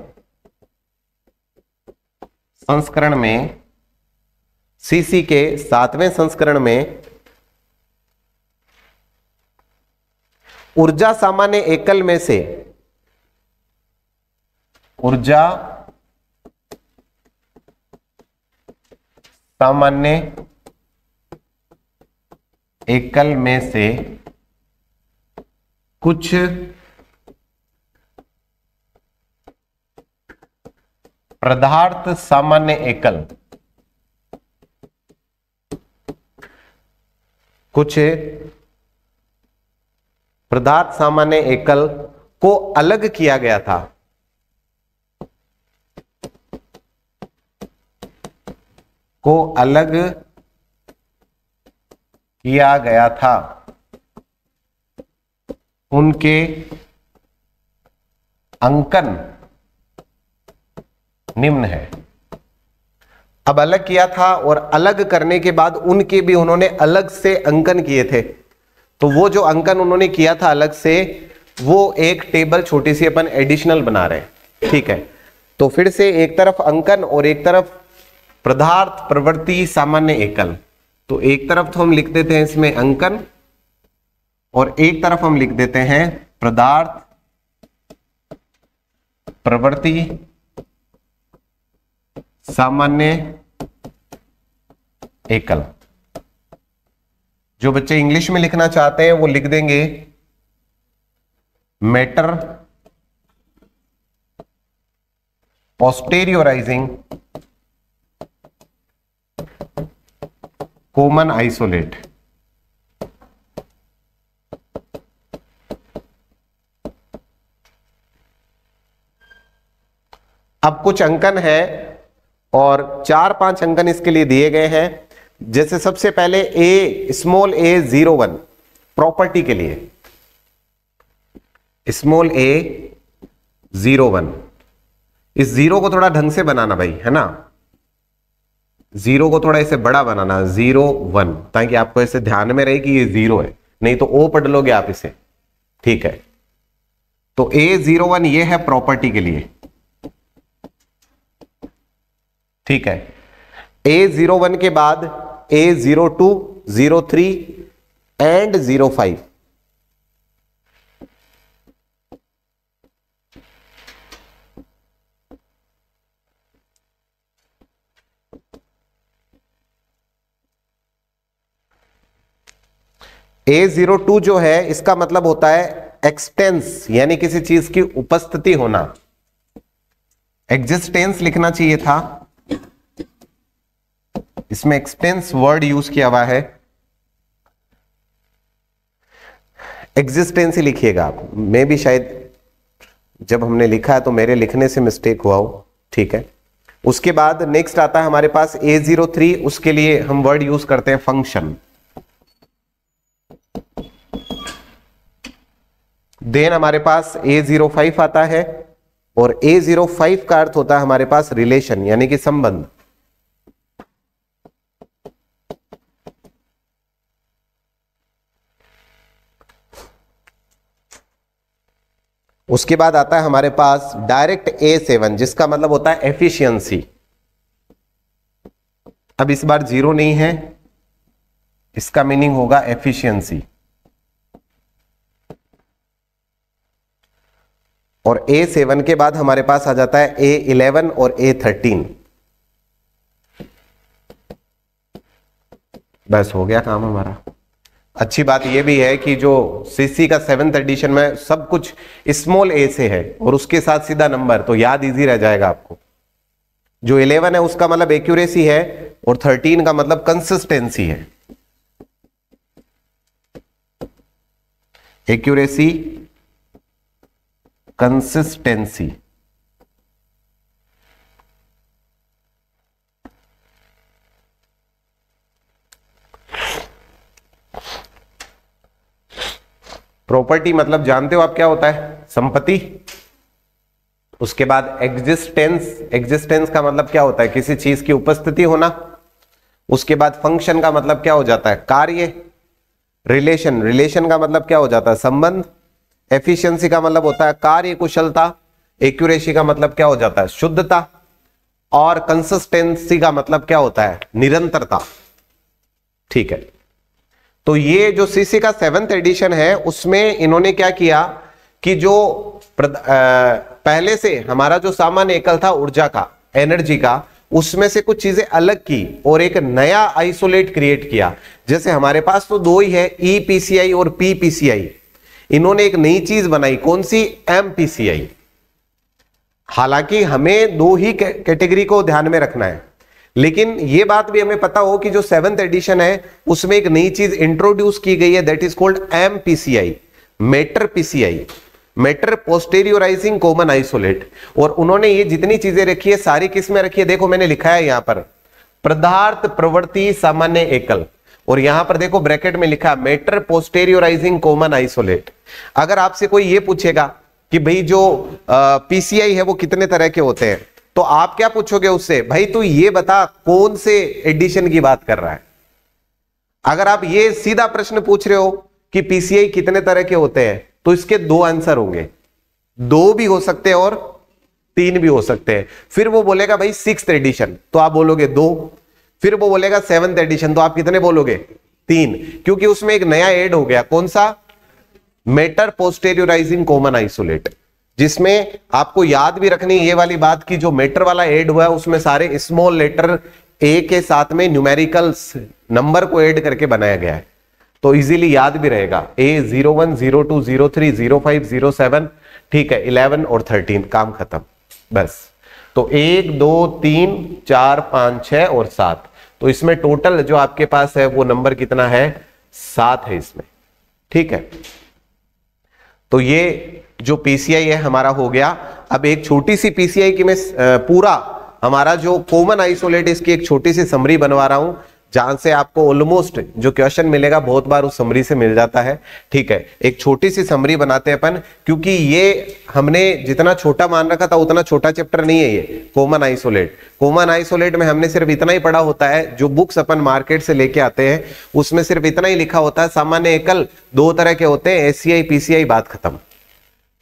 संस्करण में, सीसी के 7वें संस्करण में ऊर्जा सामान्य एकल में से, ऊर्जा सामान्य एकल में से कुछ पदार्थ सामान्य एकल, कुछ पदार्थ सामान्य एकल को अलग किया गया था, को अलग किया गया था, उनके अंकन निम्न है। अब अलग किया था और अलग करने के बाद उनके भी उन्होंने अलग से अंकन किए थे, तो वो जो अंकन उन्होंने किया था अलग से, वो एक टेबल छोटी सी अपन एडिशनल बना रहे हैं। ठीक है, तो फिर से एक तरफ अंकन और एक तरफ पदार्थ प्रवृत्ति सामान्य एकल, तो एक तरफ तो हम लिख देते हैं इसमें अंकन और एक तरफ हम लिख देते हैं पदार्थ प्रवृत्ति सामान्य एकल। जो बच्चे इंग्लिश में लिखना चाहते हैं वो लिख देंगे मैटर पोस्टेरियोराइजिंग कॉमन आइसोलेट। अब कुछ अंकन है और 4-5 अंकन इसके लिए दिए गए हैं। जैसे सबसे पहले a01 प्रॉपर्टी के लिए, a01, इस जीरो को थोड़ा ढंग से बनाना भाई, है ना, जीरो को थोड़ा ऐसे बड़ा बनाना, 01, ताकि आपको ऐसे ध्यान में रहे कि ये जीरो है, नहीं तो ओ पढ़ लोगे आप इसे। ठीक है, तो a01 ये है प्रॉपर्टी के लिए। ठीक है, a01 के बाद a02, 03 एंड 05। a02 जो है इसका मतलब होता है एक्सटेंस, यानी किसी चीज की उपस्थिति होना। एग्जिस्टेंस लिखना चाहिए था, इसमें एक्सटेंस वर्ड यूज किया हुआ है, एग्जिस्टेंस ही लिखिएगा आप। मैं भी शायद जब हमने लिखा है तो मेरे लिखने से मिस्टेक हुआ हो। ठीक है, उसके बाद नेक्स्ट आता है हमारे पास a03, उसके लिए हम वर्ड यूज करते हैं फंक्शन। देन हमारे पास a05 आता है और a05 का अर्थ होता है हमारे पास रिलेशन, यानी कि संबंध। उसके बाद आता है हमारे पास डायरेक्ट a7, जिसका मतलब होता है एफिशिएंसी। अब इस बार जीरो नहीं है, इसका मीनिंग होगा एफिशिएंसी। और a7 के बाद हमारे पास आ जाता है a11 और a13। बस हो गया काम हमारा। अच्छी बात यह भी है कि जो सीसी का 7th एडिशन में सब कुछ स्मॉल ए से है और उसके साथ सीधा नंबर, तो याद इजी रह जाएगा आपको। जो 11 है उसका मतलब एक्यूरेसी है और 13 का मतलब कंसिस्टेंसी है। Accuracy, consistency. प्रॉपर्टी मतलब जानते हो आप क्या होता है? संपत्ति। उसके बाद एग्जिस्टेंस, एग्जिस्टेंस का मतलब क्या होता है? किसी चीज की उपस्थिति होना। उसके बाद फंक्शन का मतलब क्या हो जाता है? कार्य। रिलेशन, रिलेशन का मतलब क्या हो जाता है? संबंध। एफिशिएंसी का मतलब होता है कार्य कुशलता। एक्यूरेसी का मतलब क्या हो जाता है? शुद्धता। और कंसिस्टेंसी का मतलब क्या होता है? निरंतरता। ठीक है, तो ये जो सीसी का 7th एडिशन है उसमें इन्होंने क्या किया कि जो पहले से हमारा जो सामान्य एकल था ऊर्जा का, एनर्जी का, उसमें से कुछ चीजें अलग की और एक नया आइसोलेट क्रिएट किया। जैसे हमारे पास तो दो ही है, ईपीसीआई और पीपीसीआई। इन्होंने एक नई चीज बनाई, कौन सी? एमपीसीआई। हालांकि हमें दो ही कैटेगरी को ध्यान में रखना है, लेकिन यह बात भी हमें पता हो कि जो 7th एडिशन है उसमें एक नई चीज इंट्रोड्यूस की गई है, that is called MPCI, matter PCI, matter posteriorising common isolate. और उन्होंने ये जितनी चीजें रखी है सारी किस में रखी है? देखो मैंने लिखा है यहां पर पदार्थ प्रवृत्ति सामान्य एकल, और यहां पर देखो ब्रैकेट में लिखा मेटर पोस्टेरियोराइजिंग कॉमन आइसोलेट। अगर आपसे कोई ये पूछेगा कि भाई जो पीसीआई है वो कितने तरह के होते हैं, तो आप क्या पूछोगे उससे? भाई तू ये बता कौन से एडिशन की बात कर रहा है। अगर आप ये सीधा प्रश्न पूछ रहे हो कि पीसीआई कितने तरह के होते हैं, तो इसके दो आंसर होंगे, दो भी हो सकते हैं और तीन भी हो सकते हैं। फिर वो बोलेगा भाई 6th एडिशन, तो आप बोलोगे दो। फिर वो बोलेगा 7th एडिशन, तो आप कितने बोलोगे? तीन, क्योंकि उसमें एक नया ऐड हो गया, कौन सा? मेटर पोस्टेरियोराइजिंग कॉमन आइसोलेट, जिसमें आपको याद भी रखनी ये वाली बात कि जो मेटर वाला ऐड हुआ है उसमें सारे स्मॉल लेटर ए के साथ में न्यूमेरिकल्स नंबर को ऐड करके बनाया गया है, तो इजीली याद भी रहेगा। A01, 02, 03, 05, 07, ठीक है, 11 और 13, काम खत्म बस। तो 1, 2, 3, 4, 5, 6 और 7, तो इसमें टोटल जो आपके पास है वो नंबर कितना है? 7 है इसमें। ठीक है, तो ये जो पीसीआई है हमारा हो गया। अब एक छोटी सी पीसीआई की मैं पूरा हमारा जो कॉमन आइसोलेट इसकी एक छोटी सी समरी बनवा रहा हूं, जहां से आपको ऑलमोस्ट जो क्वेश्चन मिलेगा बहुत बार उस समरी से मिल जाता है। ठीक है, एक छोटी सी समरी बनाते हैं अपन, क्योंकि ये हमने जितना छोटा मान रखा था उतना छोटा चैप्टर नहीं है ये कॉमन आइसोलेट। कॉमन आइसोलेट में हमने सिर्फ इतना ही पढ़ा होता है, जो बुक्स अपन मार्केट से लेके आते हैं उसमें सिर्फ इतना ही लिखा होता है, सामान्य एकल दो तरह के होते हैं, एसीआई पीसीआई, बात खत्म।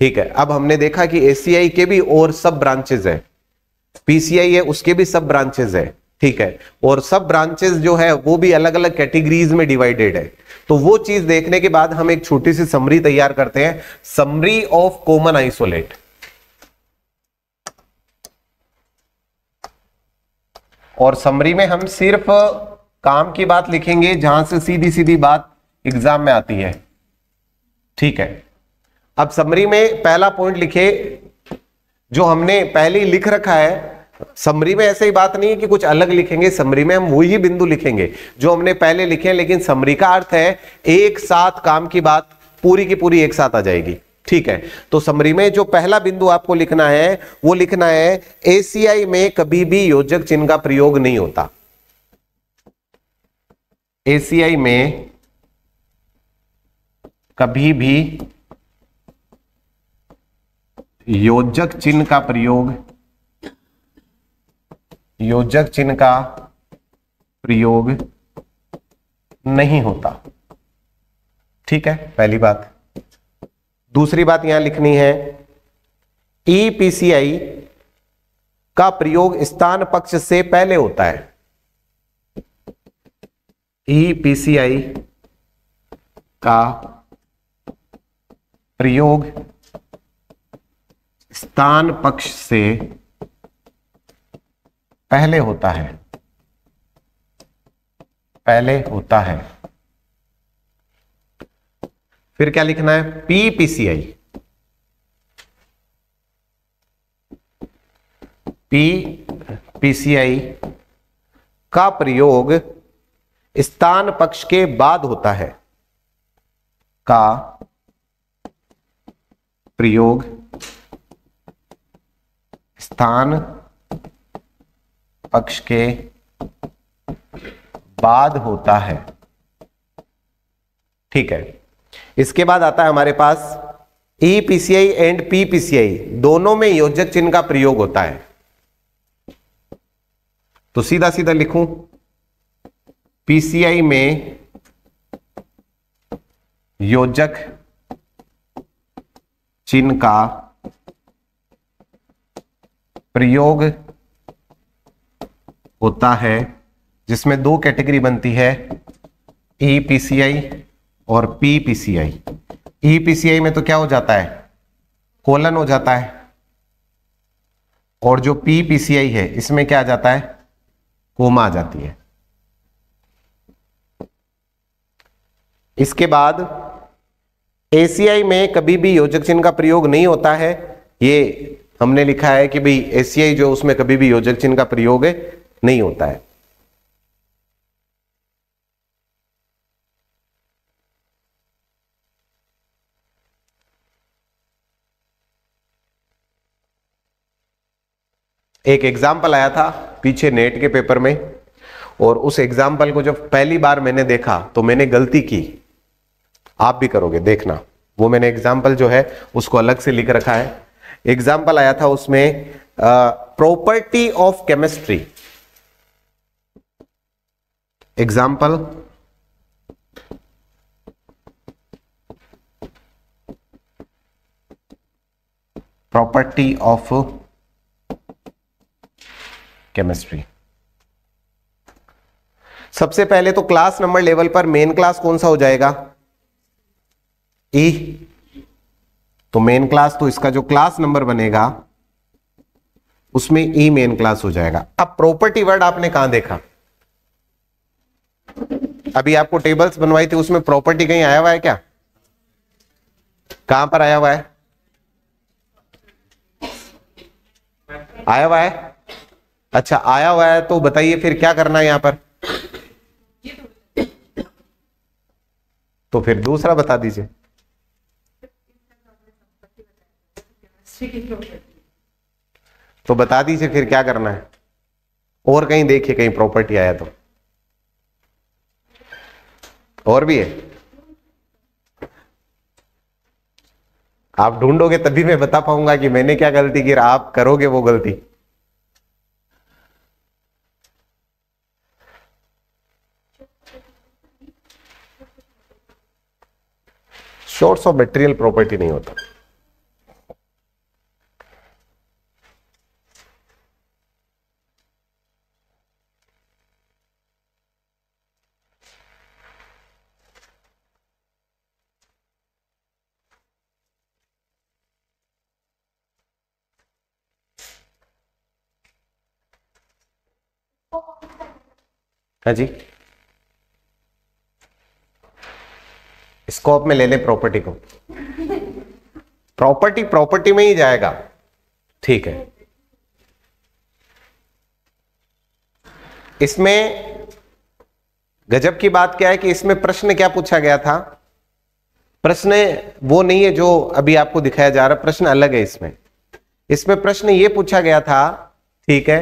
ठीक है, अब हमने देखा कि एसीआई के भी और सब ब्रांचेस है, पीसीआई है उसके भी सब ब्रांचेस है। ठीक है, और सब ब्रांचेस जो है वो भी अलग अलग कैटेगरीज में डिवाइडेड है। तो वो चीज देखने के बाद हम एक छोटी सी समरी तैयार करते हैं, समरी ऑफ कॉमन आइसोलेट। और समरी में हम सिर्फ काम की बात लिखेंगे जहां से सीधी सीधी बात एग्जाम में आती है। ठीक है, अब समरी में पहला पॉइंट लिखे जो हमने पहले ही लिख रखा है। समरी में ऐसे ही बात नहीं है कि कुछ अलग लिखेंगे, समरी में हम वही बिंदु लिखेंगे जो हमने पहले लिखे हैं, लेकिन समरी का अर्थ है एक साथ काम की बात पूरी की पूरी एक साथ आ जाएगी। ठीक है, तो समरी में जो पहला बिंदु आपको लिखना है वो लिखना है एसीआई में कभी भी योजक चिन्ह का प्रयोग नहीं होता। एसीआई में कभी भी योजक चिन्ह का प्रयोग, योजक चिन्ह का प्रयोग नहीं होता। ठीक है, पहली बात। दूसरी बात यहां लिखनी है, ईपीसीआई का प्रयोग स्थान पक्ष से पहले होता है। ईपीसीआई का प्रयोग स्थान पक्ष से पहले होता है, पहले होता है। फिर क्या लिखना है, PPCI। PPCI का प्रयोग स्थान पक्ष के बाद होता है, का प्रयोग स्थान पक्ष के बाद होता है। ठीक है, इसके बाद आता है हमारे पास EPCI एंड PPCI, दोनों में योजक चिन्ह का प्रयोग होता है। तो सीधा सीधा लिखूं, PCI में योजक चिन्ह का प्रयोग होता है, जिसमें दो कैटेगरी बनती है, EPCI और PPCI। EPCI में तो क्या हो जाता है, कोलन हो जाता है, और जो PPCI है इसमें क्या आ जाता है, कोमा आ जाती है। इसके बाद ACI में कभी भी योजक चिन्ह का प्रयोग नहीं होता है। ये हमने लिखा है कि भाई ACI जो उसमें कभी भी योजक चिन्ह का प्रयोग नहीं होता है। एक एग्जाम्पल आया था पीछे नेट के पेपर में, और उस एग्जाम्पल को जब पहली बार मैंने देखा तो मैंने गलती की, आप भी करोगे देखना। वो मैंने एग्जाम्पल जो है उसको अलग से लिख रखा है। एग्जाम्पल आया था उसमें property of chemistry. Example property of chemistry. सबसे पहले तो क्लास नंबर लेवल पर मेन क्लास कौन सा हो जाएगा, ई। तो मेन क्लास, तो इसका जो क्लास नंबर बनेगा उसमें ई मेन क्लास हो जाएगा। अब प्रॉपर्टी वर्ड आपने कहां देखा, अभी आपको टेबल्स बनवाई थी उसमें प्रॉपर्टी कहीं आया हुआ है क्या, कहां पर आया हुआ है, आया हुआ है। अच्छा आया हुआ है तो बताइए फिर क्या करना है यहां पर, तो फिर दूसरा बता दीजिए। तो बता दीजिए फिर क्या करना है, और कहीं देखिए कहीं प्रॉपर्टी आया तो, और भी है। आप ढूंढोगे तभी मैं बता पाऊंगा कि मैंने क्या गलती की, आप करोगे वो गलती। सोर्स ऑफ मटेरियल प्रॉपर्टी नहीं होता। हाँ जी, स्कोप में ले लें प्रॉपर्टी को, प्रॉपर्टी में ही जाएगा। ठीक है, इसमें गजब की बात क्या है कि इसमें प्रश्न क्या पूछा गया था, प्रश्न वो नहीं है जो अभी आपको दिखाया जा रहा, प्रश्न अलग है। इसमें प्रश्न ये पूछा गया था, ठीक है,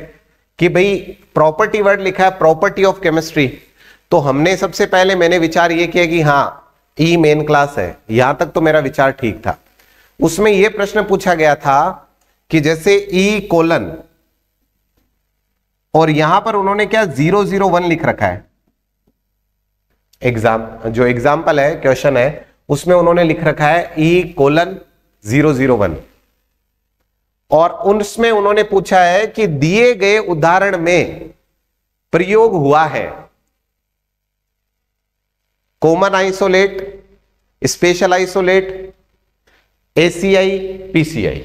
कि भाई प्रॉपर्टी वर्ड लिखा है प्रॉपर्टी ऑफ केमिस्ट्री, तो हमने सबसे पहले मैंने विचार ये किया कि हाँ ई मेन क्लास है, यहां तक तो मेरा विचार ठीक था। उसमें यह प्रश्न पूछा गया था कि जैसे ई कोलन, और यहां पर उन्होंने क्या 001 लिख रखा है, जो एग्जाम्पल है क्वेश्चन है उसमें उन्होंने लिख रखा है ई कोलन 001, और उसमें उन्होंने पूछा है कि दिए गए उदाहरण में प्रयोग हुआ है common isolate, special isolate, ACI, PCI,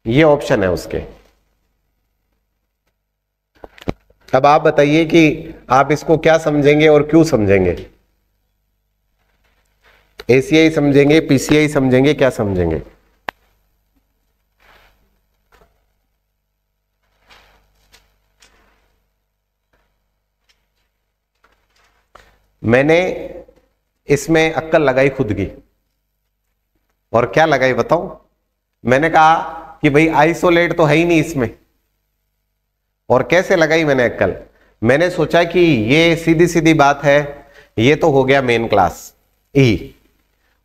ये ऑप्शन है उसके। अब आप बताइए कि आप इसको क्या समझेंगे और क्यों समझेंगे। एसीआई समझेंगे, पीसीआई समझेंगे, क्या समझेंगे? मैंने इसमें अक्कल लगाई खुद की, और क्या लगाई बताऊं? मैंने कहा कि भाई आइसोलेट तो है ही नहीं इसमें। और कैसे लगाई मैंने अक्कल? मैंने सोचा कि ये सीधी सीधी बात है, ये तो हो गया मेन क्लास ई,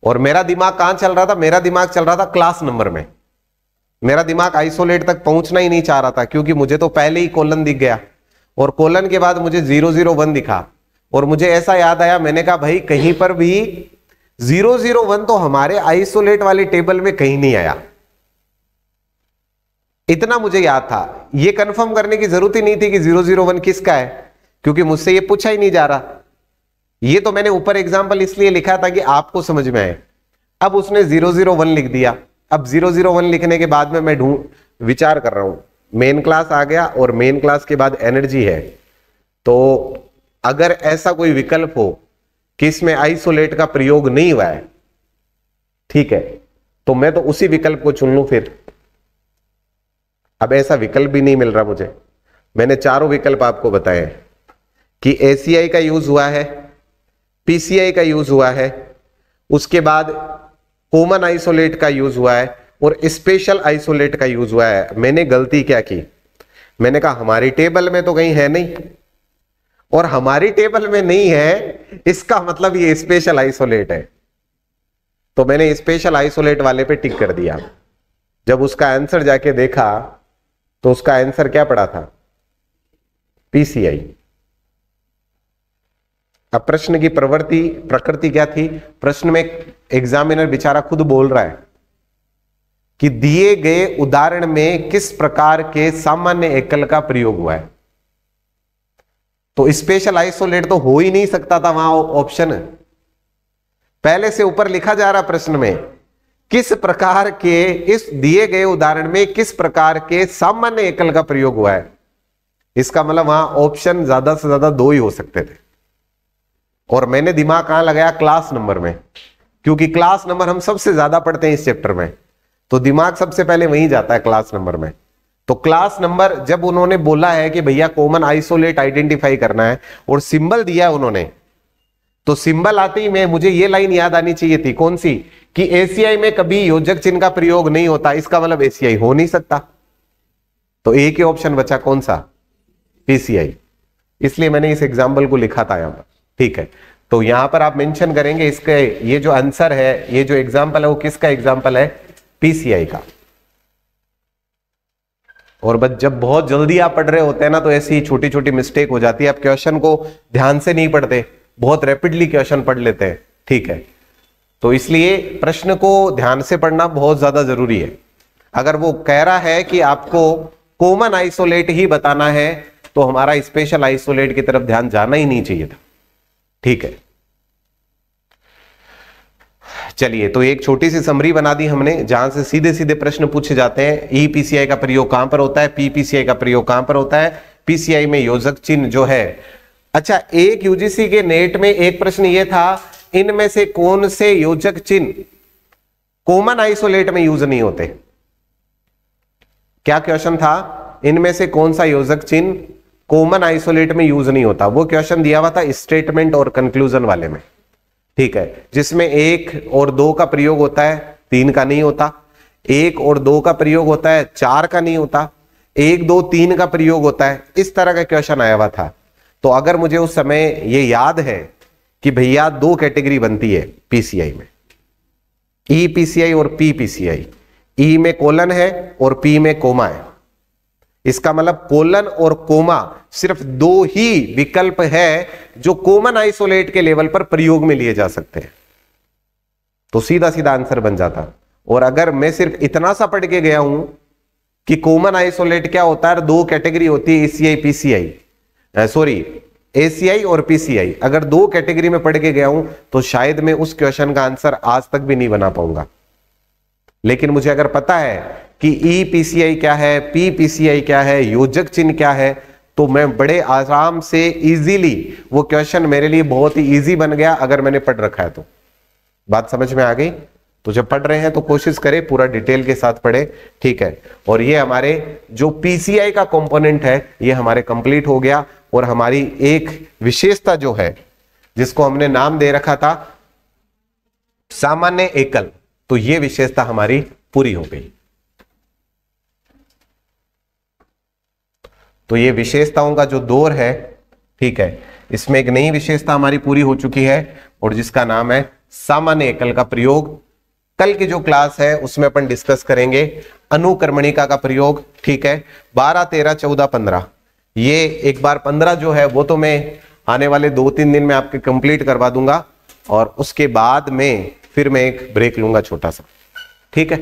और मेरा दिमाग कहां चल रहा था? मेरा दिमाग चल रहा था क्लास नंबर में। मेरा दिमाग आइसोलेट तक पहुंचना ही नहीं चाह रहा था, क्योंकि मुझे तो पहले ही कोलन दिख गया, और कोलन के बाद मुझे 001 दिखा, और मुझे ऐसा याद आया, मैंने कहा भाई कहीं पर भी 001 तो हमारे आइसोलेट वाले टेबल में कहीं नहीं आया। इतना मुझे याद था, ये कंफर्म करने की जरूरत ही नहीं थी कि 001 किसका है, क्योंकि मुझसे ये पूछा ही नहीं जा रहा। ये तो मैंने ऊपर एग्जाम्पल इसलिए लिखा था कि आपको समझ में आए। अब उसने 001 लिख दिया। अब 001 लिखने के बाद में मैं विचार कर रहा हूं, मेन क्लास आ गया और मेन क्लास के बाद एनर्जी है, तो अगर ऐसा कोई विकल्प हो कि इसमें आइसोलेट का प्रयोग नहीं हुआ है, ठीक है, तो मैं तो उसी विकल्प को चुन लूं फिर। अब ऐसा विकल्प भी नहीं मिल रहा मुझे। मैंने चारों विकल्प आपको बताए कि एसीआई का यूज हुआ है, पीसीआई का यूज हुआ है, उसके बाद कॉमन आइसोलेट का यूज हुआ है, और स्पेशल आइसोलेट का यूज हुआ है। मैंने गलती क्या की? मैंने कहा हमारी टेबल में तो कहीं है नहीं, और हमारी टेबल में नहीं है इसका मतलब ये स्पेशल आइसोलेट है। तो मैंने स्पेशल आइसोलेट वाले पे टिक कर दिया। जब उसका आंसर जाके देखा तो उसका आंसर क्या पड़ा था? पीसीआई। अब प्रश्न की प्रकृति क्या थी? प्रश्न में एग्जामिनर बेचारा खुद बोल रहा है कि दिए गए उदाहरण में किस प्रकार के सामान्य एकल का प्रयोग हुआ है। तो स्पेशल आइसोलेट तो हो ही नहीं सकता था वहां ऑप्शन। पहले से ऊपर लिखा जा रहा प्रश्न में किस प्रकार के, इस दिए गए उदाहरण में किस प्रकार के सामान्य एकल का प्रयोग हुआ है। इसका मतलब वहां ऑप्शन ज्यादा से ज्यादा 2 ही हो सकते थे। और मैंने दिमाग कहां लगाया? क्लास नंबर में, क्योंकि क्लास नंबर हम सबसे ज्यादा पढ़ते हैं इस चैप्टर में, तो दिमाग सबसे पहले वहीं जाता है क्लास नंबर में। तो क्लास नंबर जब उन्होंने बोला है कि भैया कॉमन आइसोलेट आइडेंटिफाई करना है और सिंबल दिया उन्होंने, तो सिंबल आते ही मैं मुझे ये लाइन याद आनी चाहिए थी, कौन सी? कि एसीआई में कभी योजक चिन्ह का प्रयोग नहीं होता, इसका मतलब एसीआई हो नहीं सकता। तो एक ही ऑप्शन बचा, कौन सा? पीसीआई। इसलिए मैंने इस एग्जाम्पल को लिखा था यहां पर, ठीक है। तो यहां पर आप मेंशन करेंगे इसके, ये जो आंसर है, ये जो एग्जाम्पल है वो किसका एग्जाम्पल है? पीसीआई का। और बस जब बहुत जल्दी आप पढ़ रहे होते हैं ना, तो ऐसी छोटी छोटी मिस्टेक हो जाती है। आप क्वेश्चन को ध्यान से नहीं पढ़ते, बहुत रैपिडली क्वेश्चन पढ़ लेते हैं, ठीक है। तो इसलिए प्रश्न को ध्यान से पढ़ना बहुत ज्यादा जरूरी है। अगर वो कह रहा है कि आपको कॉमन आइसोलेट ही बताना है, तो हमारा स्पेशल आइसोलेट की तरफ ध्यान जाना ही नहीं चाहिए था, ठीक है। चलिए, तो एक छोटी सी समरी बना दी हमने, जहां से सीधे सीधे प्रश्न पूछे जाते हैं। ई पीसीआई का प्रयोग कहां पर होता है, पी पीसीआई का प्रयोग कहां पर होता है, पीसीआई में योजक चिन्ह जो है। अच्छा, एक यूजीसी के नेट में एक प्रश्न ये था, इनमें से कौन से योजक चिन्ह कॉमन आइसोलेट में यूज नहीं होते? क्या क्वेश्चन था? इनमें से कौन सा योजक चिन्ह कॉमन आइसोलेट में यूज नहीं होता? वो क्वेश्चन दिया हुआ था स्टेटमेंट और कंक्लूजन वाले में, ठीक है, जिसमें 1 और 2 का प्रयोग होता है, 3 का नहीं होता। 1 और 2 का प्रयोग होता है, 4 का नहीं होता। 1, 2, 3 का प्रयोग होता है। इस तरह का क्वेश्चन आया हुआ था। तो अगर मुझे उस समय ये याद है कि भैया 2 कैटेगरी बनती है पीसीआई में, ई पीसीआई और पी पीसीआई। ई में कोलन है और पी में कोमा है। इसका मतलब कोलन और कोमा सिर्फ 2 ही विकल्प है जो कॉमन आइसोलेट के लेवल पर प्रयोग में लिए जा सकते हैं। तो सीधा सीधा आंसर बन जाता। और अगर मैं सिर्फ इतना सा पढ़ के गया हूं कि कॉमन आइसोलेट क्या होता है, 2 कैटेगरी होती है, एसीआई पीसीआई, सॉरी एसीआई और पीसीआई, अगर 2 कैटेगरी में पढ़ के गया हूं तो शायद मैं उस क्वेश्चन का आंसर आज तक भी नहीं बना पाऊंगा। लेकिन मुझे अगर पता है कि ई पीसीआई क्या है, पी पीसीआई क्या है, योजक चिन्ह क्या है, तो मैं बड़े आराम से इजीली, वो क्वेश्चन मेरे लिए बहुत ही इजी बन गया अगर मैंने पढ़ रखा है तो। बात समझ में आ गई? तो जब पढ़ रहे हैं तो कोशिश करें पूरा डिटेल के साथ पढ़े, ठीक है। और ये हमारे जो पीसीआई का कंपोनेंट है ये हमारे कंप्लीट हो गया। और हमारी एक विशेषता जो है जिसको हमने नाम दे रखा था सामान्य एकल, तो ये विशेषता हमारी पूरी हो गई। तो ये विशेषताओं का जो दौर है, ठीक है, इसमें एक नई विशेषता हमारी पूरी हो चुकी है और जिसका नाम है सामान्य एकल का प्रयोग। कल की जो क्लास है उसमें अपन डिस्कस करेंगे अनुक्रमणिका का प्रयोग, ठीक है। 12, 13, 14, 15 ये एक बार 15 जो है वो तो मैं आने वाले 2-3 दिन में आपके कंप्लीट करवा दूंगा और उसके बाद में फिर मैं एक ब्रेक लूंगा छोटा सा, ठीक है।